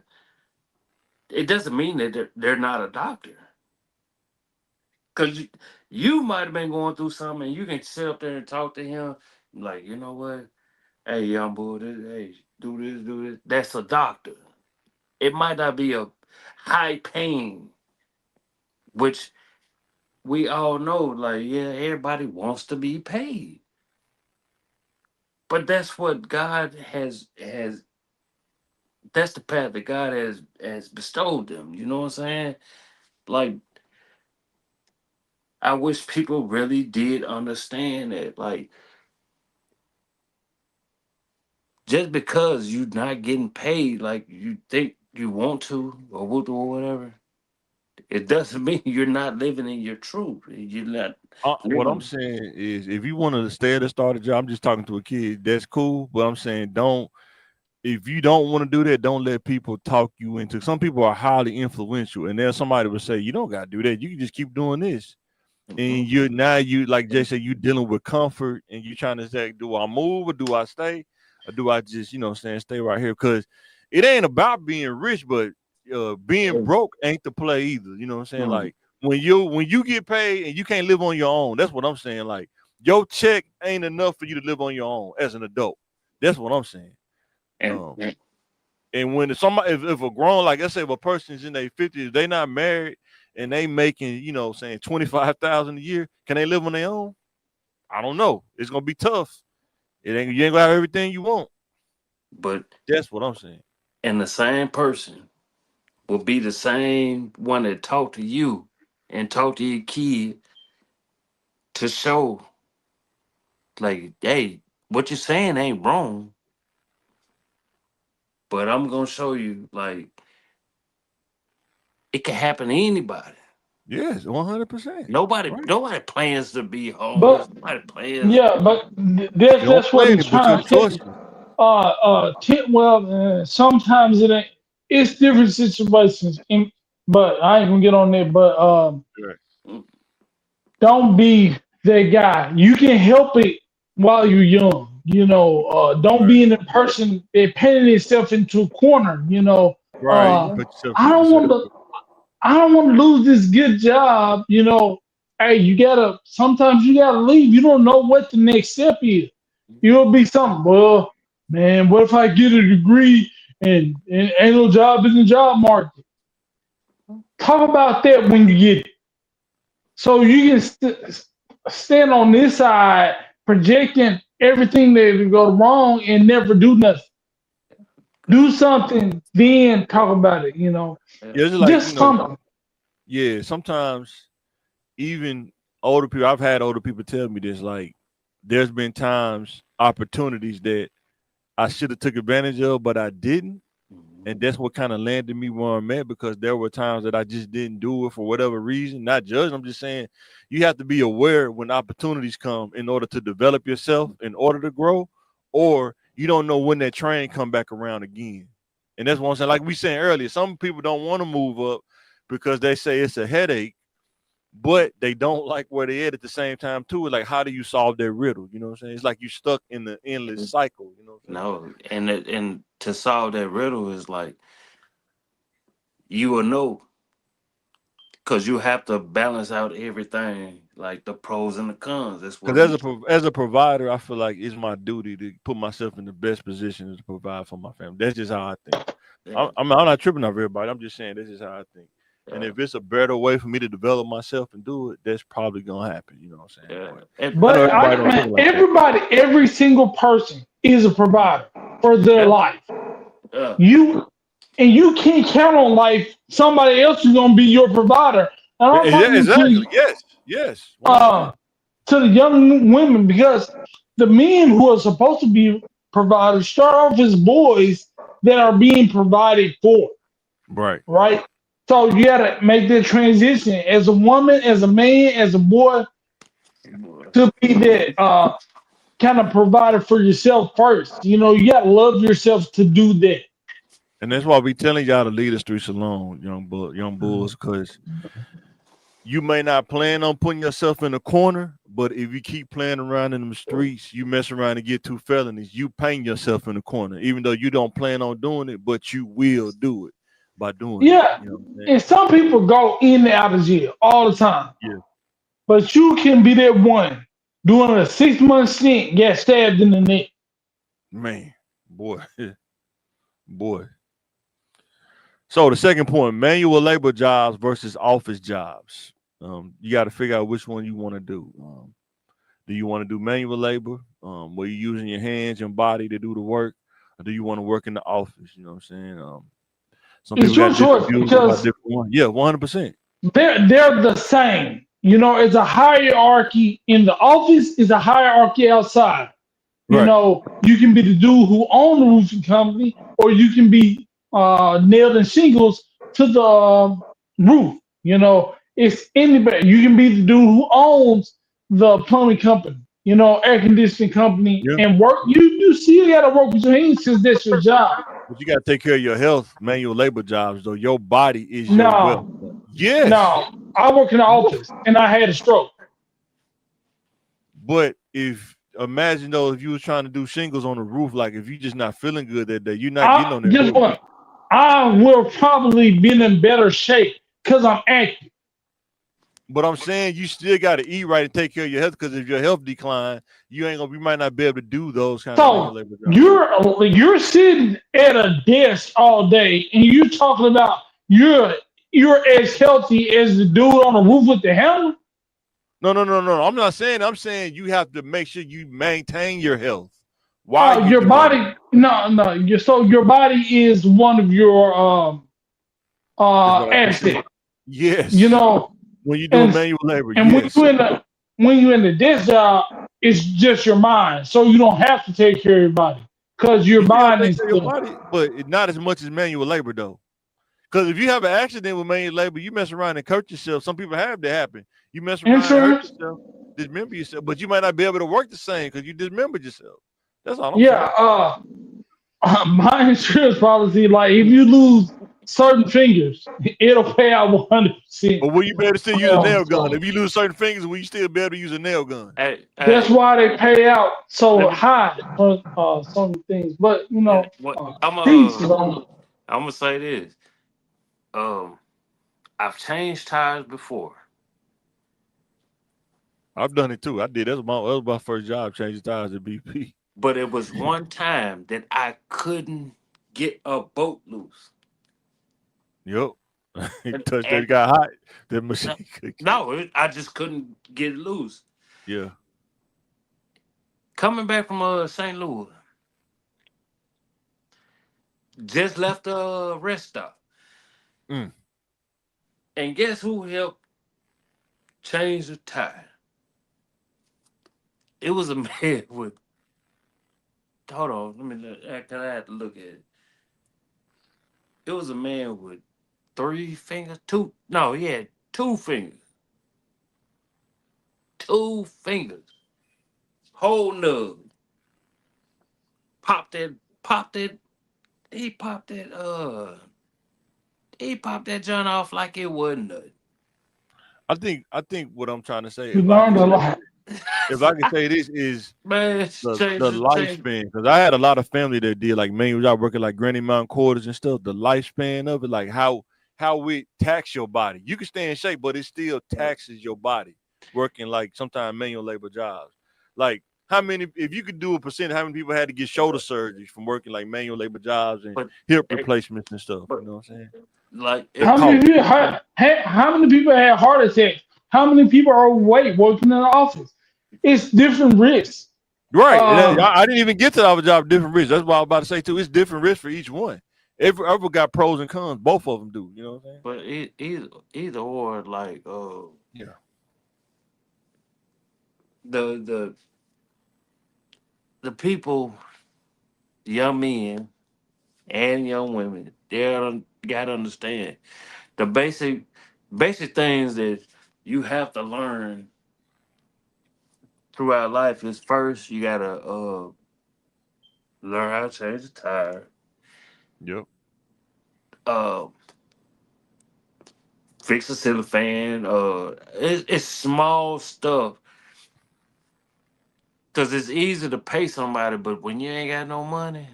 it doesn't mean that they're not a doctor. Because you might have been going through something, and you can sit up there and talk to him, like, you know what? Hey, young boy, hey, do this, do this. That's a doctor. It might not be a high pain, which we all know, like, yeah, everybody wants to be paid. But that's what God has that's the path that God has bestowed them. You know what I'm saying? Like, I wish people really did understand that. Like, just because you're not getting paid like you think you want to or whatever, it doesn't mean you're not living in your truth. You're not What I'm living. saying is, if you want to stay at a start a job, I'm just talking to a kid. That's cool, but I'm saying don't. If you don't want to do that, don't let people talk you into. Some people are highly influential, and there's somebody will say, "You don't got to do that. You can just keep doing this." And Mhm. you like Jay said, you dealing with comfort, and you trying to say, do I move or do I stay, or do I just saying stay right here? Because it ain't about being rich, but being broke ain't the play either. You know what I'm saying? Mhm. Like when you get paid and you can't live on your own, that's what I'm saying. Like your check ain't enough for you to live on your own as an adult. That's what I'm saying. and, Um, and and when somebody, if a grown, like let's say, if a person's in their 50s, they not married and they making, saying 25,000 a year, can they live on their own? I don't know. It's gonna be tough. You ain't gonna have everything you want. but That's what I'm saying. and the same person will be the same one that talk to you and talk to your kid to show, like, hey, what you're saying ain't wrong, but I'm gonna show you, like, it can happen to anybody. Yes, 100%. Right. Nobody plans to be homeless. But Nobody plans. yeah, but You don't that's what plan I'm it, but trying your to tell you. choices. Sometimes it ain't. It's different situations. But I ain't gonna get on that. But Right. Mm, don't be that guy. You can help it while you're young. Don't Right. be in the person that painted itself into a corner. Right. You put yourself I in don't yourself. want to. I don't want to lose this good job. Hey, sometimes you gotta leave. You don't know what the next step is. You'll be something. Well, man, what if I get a degree and ain't no job in the job market? Talk about that when you get it. So you can stand on this side projecting everything that will go wrong and never do nothing. Do something, then talk about it. yeah. Yeah, it's like, Just something. yeah, sometimes even older people, I've had older people tell me this, like, there's been times, opportunities that I should have took advantage of, but I didn't. And that's what kind of landed me where I'm at, because there were times that I just didn't do it for whatever reason. Not judging, I'm just saying you have to be aware when opportunities come in order to develop yourself, in order to grow, or you don't know when that train come back around again. And that's what I'm saying. Like we said earlier, some people don't want to move up because they say it's a headache, but they don't like where they at the same time too. Like, how do you solve that riddle? You know what I'm saying? It's like you stuck in the endless cycle. You know what I'm saying? No, and to solve that riddle is like you will know because you have to balance out everything, like the pros and the cons. That's what Because we. as a provider, I feel like it's my duty to put myself in the best position to provide for my family. That's just how I think. Yeah, I'm not tripping off everybody. I'm just saying this is how I think. And yeah, if it's a better way for me to develop myself and do it, that's probably gonna happen. You know what I'm saying? yeah. But And, I know But everybody I don't man, think like that. everybody, every single person is a provider for their yeah, life. yeah. You and you can't count on life. Somebody else is gonna be your provider. And I'm Yeah, talking exactly. Yes, uh 100%. to the young women because the men who are supposed to be providers start off as boys that are being provided for, Right. right? So you gotta make the transition as a woman, as a man, as a boy to be that kind of provider for yourself first. You know, you gotta love yourself to do that. And that's why we telling y'all to lead the streets alone, young bulls, because you may not plan on putting yourself in a corner, but if you keep playing around in the streets, you mess around and get 2 felonies, you paint yourself in a corner, even though you don't plan on doing it, but you will do it by doing it. Yeah. You know what I'm saying? And some people go in and out of jail all the time. Yeah, But you can be that one doing a 6 month stint, get stabbed in the neck. man, boy, boy. So the second point, manual labor jobs versus office jobs. You got to figure out which one you want to do. Do you want to do manual labor, where you're using your hands and body to do the work, or do you want to work in the office? You know what I'm saying? Some It's people your got different choice views about because different ones. Yeah, 100%. they're the same. You know, it's a hierarchy in the office, is a hierarchy outside. You Right. know, you can be the dude who own the roofing company, or you can be nailing shingles to the roof. You know, it's anybody. You can be the dude who owns the plumbing company, you know, air conditioning company, Yeah. and work. You still got to work with your hands since that's your job. But you got to take care of your health, manual labor jobs, though. Your body is your wealth. No, Yes. no. I work in the office, and I had a stroke. But if, imagine though, if you was trying to do shingles on the roof, like if you just not feeling good that day, you're not getting I on that guess roof. what? I will probably be in better shape because I'm active. But I'm saying you still got to eat right and take care of your health, because if your health decline, you might not be able to do those kind of manual So labor jobs. you're sitting at a desk all day, and you're talking about you're as healthy as the dude on the roof with the hammer. No. I'm not saying. I'm saying you have to make sure you maintain your health while Oh, you your doing it. body, no. So your body is one of your That's what I just said. assets. You Yes. know, When you're doing and manual labor, and yes. when you in the desk job, it's just your mind, so you don't have to take care of your body because your You still got to mind take is care of your body, but not as much as manual labor though. Because if you have an accident with manual labor, you mess around and hurt yourself. Some people have that happen. You mess around and hurt insurance. yourself, dismember yourself, but you might not be able to work the same because you dismembered yourself. That's all I'm Yeah, saying. my insurance policy, like if you lose certain fingers, it'll pay out 100%. But will you be able to still use a nail gun? So If you lose certain fingers, will you still be able to use a nail gun? that's Hey, why they pay out let so me. high for some things. But you And know, what peace is on. I'm gonna say this. Um, I've changed tires before, I've done it too. I did. That was my first job, changing tires at BP. but it was one time that I couldn't get a boat loose. Yep. He And, touched that, and got hot. That no, machine could get. no, I just couldn't get it loose. Yeah. Coming back from St. Louis, just left a rest stop, Mm. and guess who helped change the tire? It was a man with. Hold on, let me. I had to look at it. it was a man with 3 fingers, two. No, he had 2 fingers, 2 fingers, whole nub. Popped that, popped that. He popped that. He popped that joint off like it wasn't nothing. I think what I'm trying to say, You learned a lot. if I can say this is Man, the lifespan, because I had a lot of family that did like manual job working like Granny Mountain quarters and stuff. The lifespan of it, like how it tax your body. You can stay in shape, but it still taxes your body working like sometimes manual labor jobs. Like how many, if you could do a percent, how many people had to get shoulder surgeries from working like manual labor jobs and but hip replacements and stuff? but You know what I'm saying? like The How it, many cost. people how many people had heart attacks? How many people are overweight working in the office? It's different risks. Right. And Uh, I didn't even get to the other job, different risks. That's what I was about to say too. It's different risks for each one. Every got pros and cons. Both of them do. You know what I'm saying? but either or, like Yeah. the the the people, young men and young women, they gotta understand the basic things that you have to learn throughout life is first you gotta learn how to change the tire, Yep. uh fix a ceiling fan, it's small stuff because it's easy to pay somebody, but when you ain't got no money,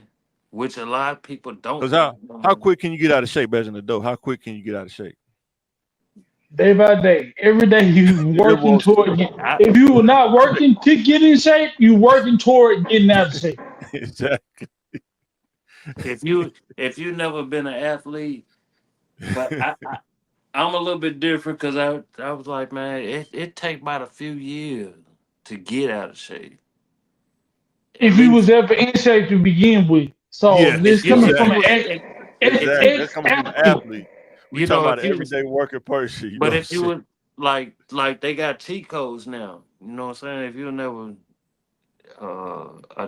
which a lot of people don't Because have no how money. quick can you get out of shape as an adult? How quick can you get out of shape? Day by day, every day you It working was toward. I, If you were not working to get in shape, you working toward getting out of shape. exactly. if you never been an athlete, but I'm a little bit different because I was like, man, it take about a few years to get out of shape. At If you was least ever in shape to begin with, so Yes, this if you coming if from you an exactly. was if Exactly. you That's ex coming from an athlete. athlete. We you talking know about if an you was everyday working person. You know but what I'm if you saying? would like they got cheat codes now. You know what I'm saying? If you never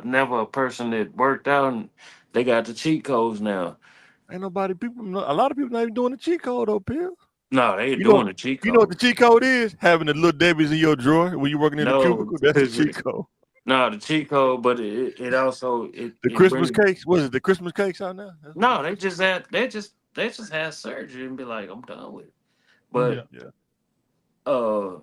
never a person that worked out, and they got the cheat codes now. Ain't nobody people. A lot of people not even doing the cheat code though, Pill. No, they You know, doing the cheat you know what the code. cheat code is? Having the little Debbie's in your drawer when you're working in the No, cubicle. That's the cheat code. no, the cheat code, but it also The it Christmas brings. cakes. What is it? The Christmas cakes out now? That's what the No, they Christmas. just had they just had surgery and be like, I'm done with it. Yeah, But Yeah. uh,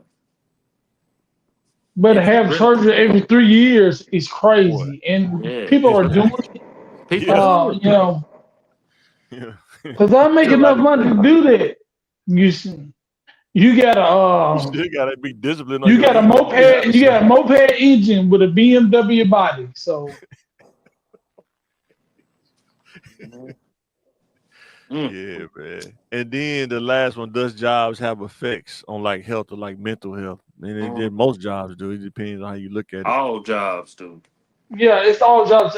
but to if you have really, surgery every 3 years is Boy. crazy, and yeah, people It's are doing it. people yeah. do it. You know, Yeah. because I make Feel like enough money to do that. You see, you got a you still gotta be disciplined on you your got a eating. You moped, gotta you got a say. moped engine with a BMW body. So Mm, Yeah, man. And then the last one, does jobs have effects on like health or like mental health? And mm. most jobs do. It depends on how you look at it. All jobs do. yeah, it's all jobs.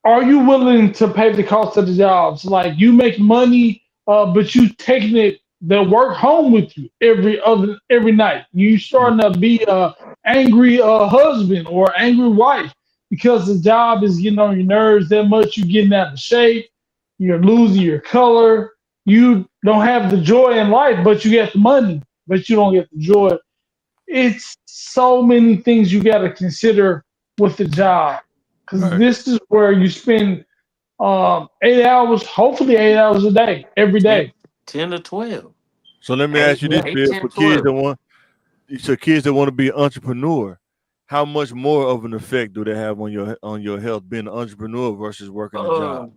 Are you willing to pay the cost of the jobs? Like you make money, but you taking the work home with you every night. You Mhm. starting to be a angry husband or angry wife because the job is getting on your nerves that much. You getting out of shape. You're losing your color. You don't have the joy in life, but you get the money, but you don't get the joy. It's so many things you got to consider with the job because Right. this is where you spend 8 hours, hopefully 8 hours a day, every 10, day. 10 to 12. So let me Eight, ask you this, Yeah. eight, Bill, 10, for kids 12. that want kids that want to be an entrepreneur, how much more of an effect do they have on your health being an entrepreneur versus working a job? Uh,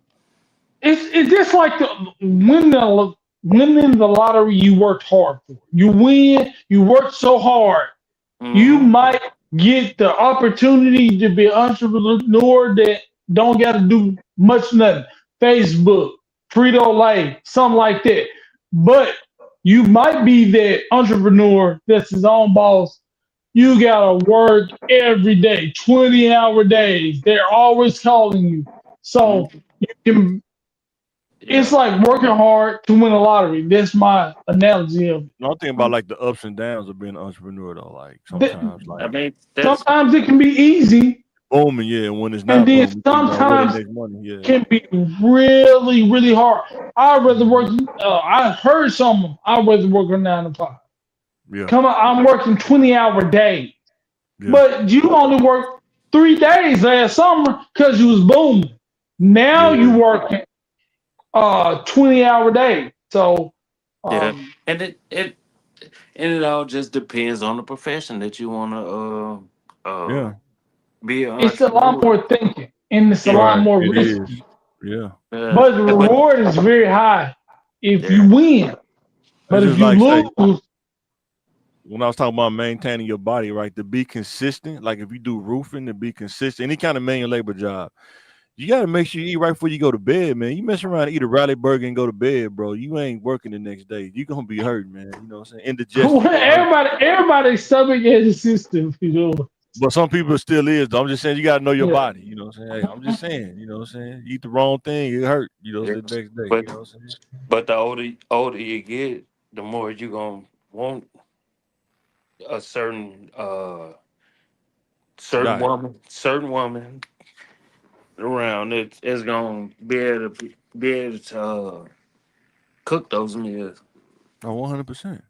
It's just like winning the lottery you worked hard for. You win, you work so hard, you mm-hmm. might get the opportunity to be an entrepreneur that don't got to do much nothing. Facebook, Frito Lay, something like that. But you might be that entrepreneur that's his own boss. You gotta work every day, 20-hour days. They're always calling you. So Mm-hmm. you can it's Yeah. like working hard to win a lottery. That's my analogy of No, I'm thinking about like the ups and downs of being an entrepreneur though. Like it. sometimes I like mean, that's Sometimes it can be easy. booming, yeah. When it's And not then booming, you know where they sometimes make money, yeah. can be really, really hard. I'd rather work. I heard some. I'd rather work a 9 to 5. Yeah, Come on, I'm working 20-hour days, yeah, but you only work 3 days last summer because you was booming. Now yeah. you working 20-hour days. So Yeah, um, and it all just depends on the profession that you want to Yeah. be an it's a lot entrepreneur. more thinking and it's a Yeah, lot Right. more It is. risky. Yeah. yeah, But the but reward is very high if yeah, you win. It's But if just you like say lose, when I was talking about maintaining your body, right? To be consistent, like if you do roofing, to be consistent, any kind of manual labor job, you got to make sure you eat right before you go to bed, man. You mess around and eat a rally burger and go to bed, bro. You ain't working the next day. You gonna be hurt, man. You know what I'm saying? Indigestion gonna hurt. everybody's stomach has a system. You know, But some people still is. Though. I'm just saying you gotta know your yeah. body. You know what I'm saying? Hey, I'm just saying. You know what I'm saying? You eat the wrong thing, it hurt. You know yeah. the next day. But You know what I'm saying? but the older you get, the more you gonna want a Diet. certain woman around that is gonna be able to cook those meals. Oh, 100%.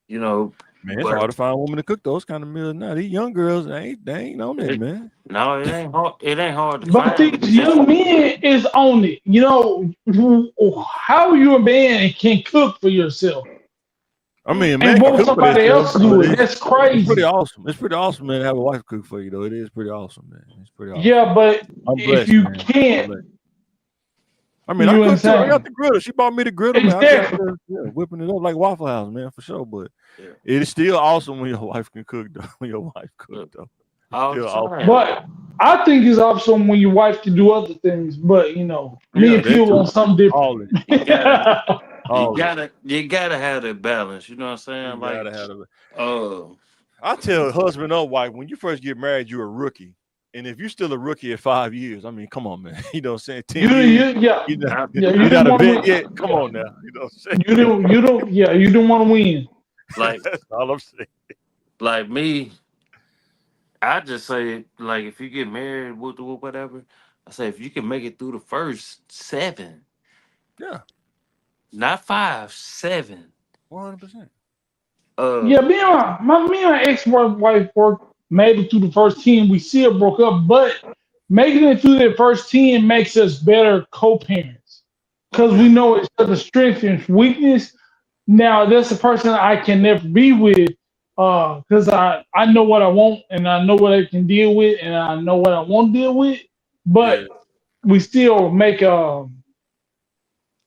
You know, Man, it's hard but to find a woman to cook those kind of meals now. These young girls, they ain't on it, it, man. no, it ain't hard. It ain't hard to But find. these It's just young men is on it. You know, how you a man can cook for yourself I mean, a and man can want cook for somebody themselves, else to but do it. That's it's pretty crazy. awesome. It's pretty awesome, man, to have a wife cook for you, though. It is pretty awesome, man. It's pretty awesome. Yeah, but I'm if blessed, you man. I'm can't, blessed. I mean, I you cook too. I got insane. the griddle. She bought me the griddle, man. I be out Exactly. there whipping it up like Waffle House, man, for sure. But yeah, it is still awesome when your wife can cook, though. When your wife cook, yeah, though. It's all the still awesome. time. But I think it's awesome when your wife can do other things. But me Yeah, and that Peel too. want something different. All it. You gotta, All it. you gotta have that balance. You know what I'm You saying? Like, gotta have it. uh, I tell husband or wife, when you first get married, you're a rookie. And if you're still a rookie at 5 years, I mean, come on, man. You know what I'm saying? 10 years, Yeah, you know, I, yeah. You you're I, didn't not a want to vet win. yet. Come Yeah, on now. You know what I'm you don't. Yeah, you didn't want to win. saying? like, That's all I'm saying. like me. I just say, like, if you get married, whatever. I say, if you can make it through the first 7, Yeah, not 5, 7. 100%. Yeah, Uh, me and my ex-wife worked, made it through the first 10. We still broke up, but making it through the first 10 makes us better co-parents because we yeah, know each other's strength and weakness. Now, that's a person I can never be with because I know what I want and I know what I can deal with and I know what I won't deal with, yeah. but we still make a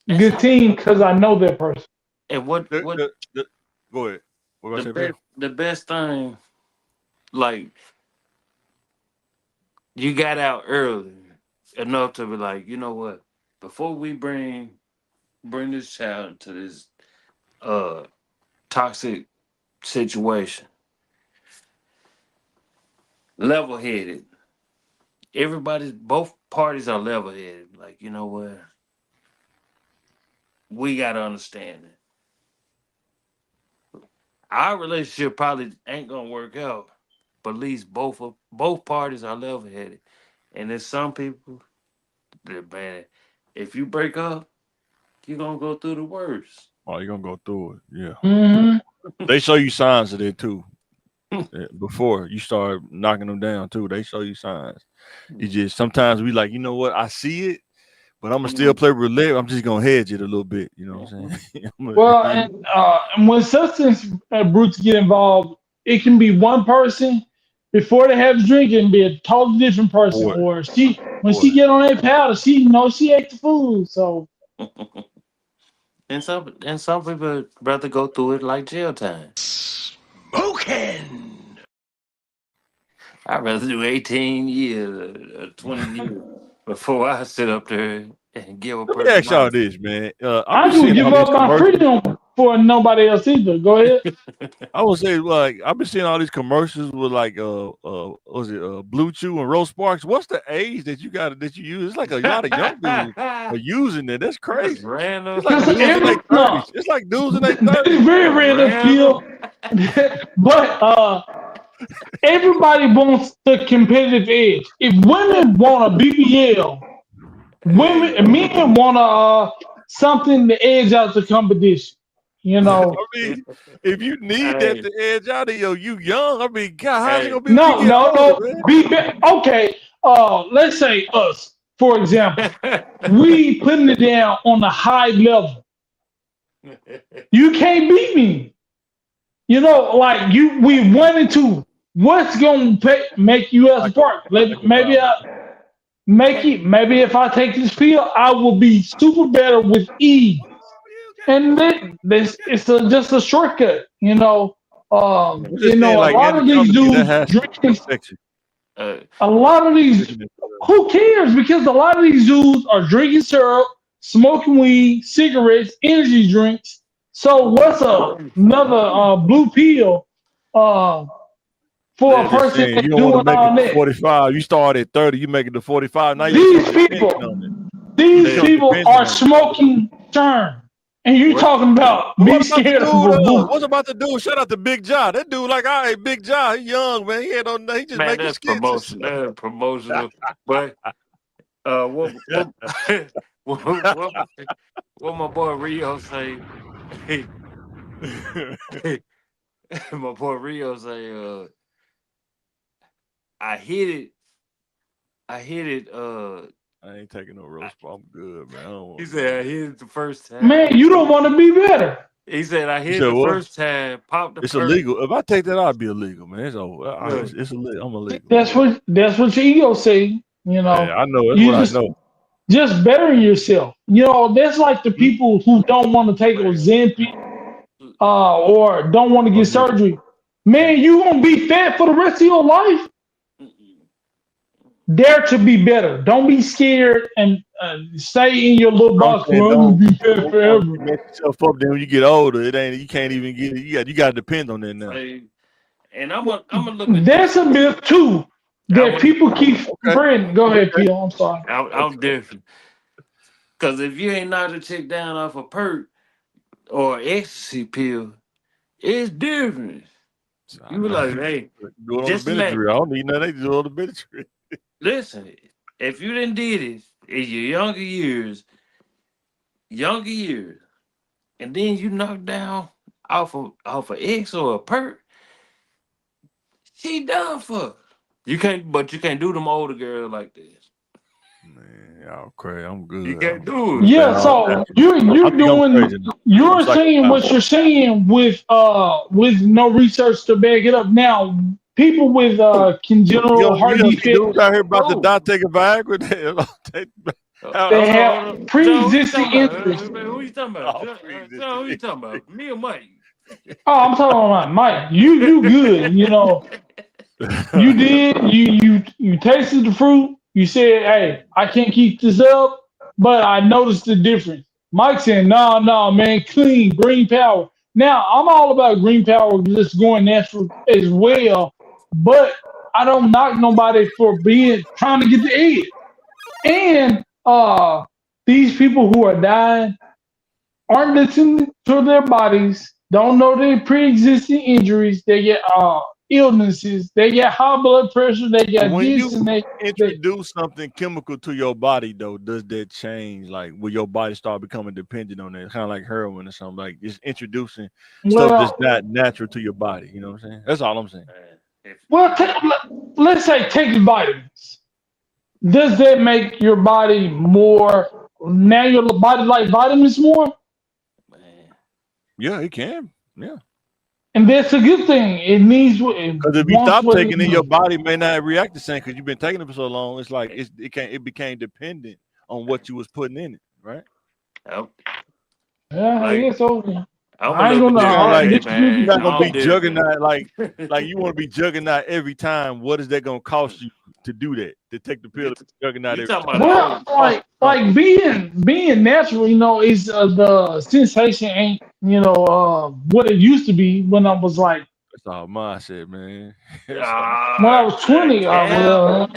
And good so, team because I know that person. and what The, what the, the, go ahead. What about the to say, Bill? best thing, like, you got out early enough to be like, you know what? Before we bring this child into this uh toxic situation, level headed. Both parties are level headed. Like, you know what? We gotta understand it. Our relationship probably ain't gonna work out, but at least both parties are level headed. And there's some people that, man, if you break up, you're gonna go through the worst. Oh, you're going to go through it. Yeah. Hmm. They show you signs of it, too. Before you start knocking them down, too. They show you signs. You just sometimes we like, you know what? I see it. But I'm gonna still play roulette. I'm just gonna hedge it a little bit. You know what I'm saying? Well, and when substance brutes get involved, it can be one person before they have a drink and be a totally different person. Boy, Or when boy. she get on that powder, she ate the food. So And some people rather go through it like jail time. I'd rather do 18 years or 20 years before I sit up there and give a Let me person ask my y'all this, man. I've I been would seeing give all these up my commercials. freedom for nobody else either. Go ahead. I would say, like, I've been seeing all these commercials with like, was it Blue Chew and Rose Sparks? What's the age that you use? It's like a lot of young dudes are using it. That's That's crazy. random. It's like dudes in their No, 30s. It's like dudes in their that is 30s. very That's random, random. Peel. But Everybody wants the competitive edge. If women want a BBL, Hey, men want something to edge out the competition. You know, I mean, if you need that hey, to edge out of you young. I mean, God, how's it hey. gonna be when you no, get no, older, no. man? Okay. Let's say us, for example, we putting it down on a high level. You can't beat me. You know, like we wanted to. What's gonna make you as Like a part? like a Maybe battle. I make it. Maybe if I take this pill, I will be super better with ease. And then this it's just a shortcut. I'm just saying, A like lot in the of these company that dudes has to drinking. affect you. uh, A lot of these. Who cares? Because a lot of these dudes are drinking syrup, smoking weed, cigarettes, energy drinks. So what's another blue pill uh, for a I'm just listen, person saying, you that's don't want to doing make it all to that? 45. You start at 30, you make it to 45. Now you become These people, dependent on it. You these become listen. people dependent are on it. smoking churn, and you What? talking about But be what about the scared of dude? a blue. What's about the dude? Shout out to Big John. That dude, like, all right, Big John, he young, man. He ain't on nothing. He just Man, making that's skits. promotion. That's promotional. But what what what my boy Rio say? My boy Rio say, I hit it. I hit it. I ain't taking no roast, but I'm good, man. I don't He want to said do I that. hit it the first Man, time. you don't want to be better. He said I You hit it said the what? first time. Popped the It's perk. illegal. If I take that, I'd be illegal, man. It's over. Look, It's illegal. I'm illegal, man. That's what your ego say. Yeah, I know. That's You what I just know. bettering yourself. That's like the Mm, people who don't want to take man. Ozempic or don't want to Oh, get yeah. surgery. Yeah. Man, you gonna be fat for the rest of your life. Mm-mm. Dare to be better. Don't be scared and stay in your little I'm box. saying Well, I'm gonna be fat don't forever. mess yourself up. Then when you get older, it ain't. You can't even get it. You got to depend on that now. Hey, and I'm gonna look at this. There's a myth too I that want. people keep Okay. spreading. Go ahead, Okay. Peel. I'm sorry. I'm Okay. different. Cause if you ain't knocked a chick down off a perk or ecstasy pill, it's different. So I You be know. like, hey, Do it on the just Benadryl. imagine. I don't need nothing. They do it on the Benadryl. Listen, if you didn't did it in your younger years, and then you knock down off of X or a perk, she done for. You can't do them older girls like this. Man, y'all crazy. I'm You good. can't I'm do gonna it. stay Yeah, out. so I you're think I'm doing crazy now. I'm you're saying psychotic. what you're saying with no research to back it up. Now, people with congenital You heart don't see dudes defects, out here about to Oh, die taking Viagra. they hold on, have hold on. John, who you pre-existing talking about? injuries. Who you talking about? All John, who you pre-existing. talking about? Me or Mike? Oh, I'm talking about Mike. You good. You did. You tasted the fruit. You said, "Hey, I can't keep this up," but I noticed the difference. Mike said, "No, no, man, clean green power." Now I'm all about green power, just going natural as well. But I don't knock nobody for being trying to get the edge. And these people who are dying aren't listening to their bodies, don't know their pre-existing injuries. They get illnesses. They get high blood pressure. They get When this you and they introduce something chemical to your body, though, does that change? Like, will your body start becoming dependent on it? Kind of like heroin or something. Like, it's introducing stuff that's well, not natural to your body. You know what I'm saying? That's all I'm saying. Man, well. Let's say take vitamins. Does that make your body more? Now your body like vitamins more, man. Yeah, it can. Yeah. and that's a good thing. It needs what it Because if you wants. stop What it taking it, your needs. body may not react the same because you've been taking it for so long. It's like it became dependent on what you was putting in it, right? I'm, Yeah, I like guess so. I'm a I ain't little gonna bit It's kind of like disagree you're with man. not you. gonna I'm be different. juggernaut like you want to be juggernaut every time. What is that gonna cost you to do that? To take the pill you, to be juggernaut you every talking time? about the It's Well, old? gonna cost you something. like being natural, is the sensation ain't what it used to be when I was like That's all mindset, man. That's all. when I Ah, was 20. Cal.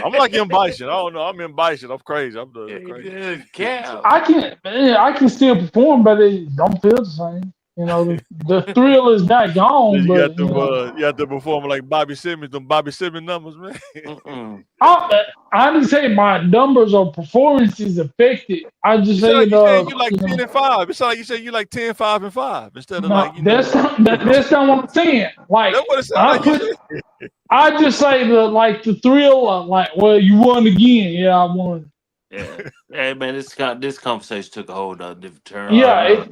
I'm like M Bison. I don't know. I'm M Bison. I'm crazy. I'm crazy. Cal. I can still perform, but it don't feel the same. You know, the thrill is not Then gone, you but got you have to perform like Bobby Simmons, them Bobby Simmons numbers, man. Mm-mm. I didn't say my numbers or performances affected. I just You sound like saying, you saying you like you know, 10-5. It sound like you say you like 10, 5, and 5 instead of no, like, you know. that's not what I'm saying. Like That's what it sound I like you put, said. I just say the thrill of like, well, you won again. Yeah, I won. Yeah. Hey man, this conversation took a whole other different turn. Yeah,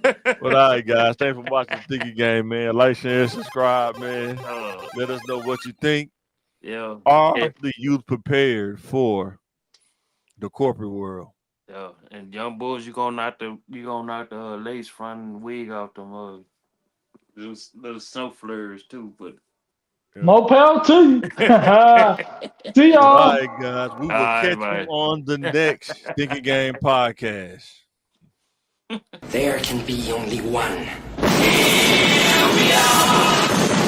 But all right, guys. Thanks for watching the Thinking Game, man. Like, share, subscribe, man. uh, Let us know what you think. yeah. Are the youth prepared for the corporate world? Yeah. And young bulls, you gonna knock the lace front and wig off them little snow flares too, but Yeah. more power to you. See But all y'all. right, guys. We all will right, catch you man. on the next Thinking Game podcast. There can be only one.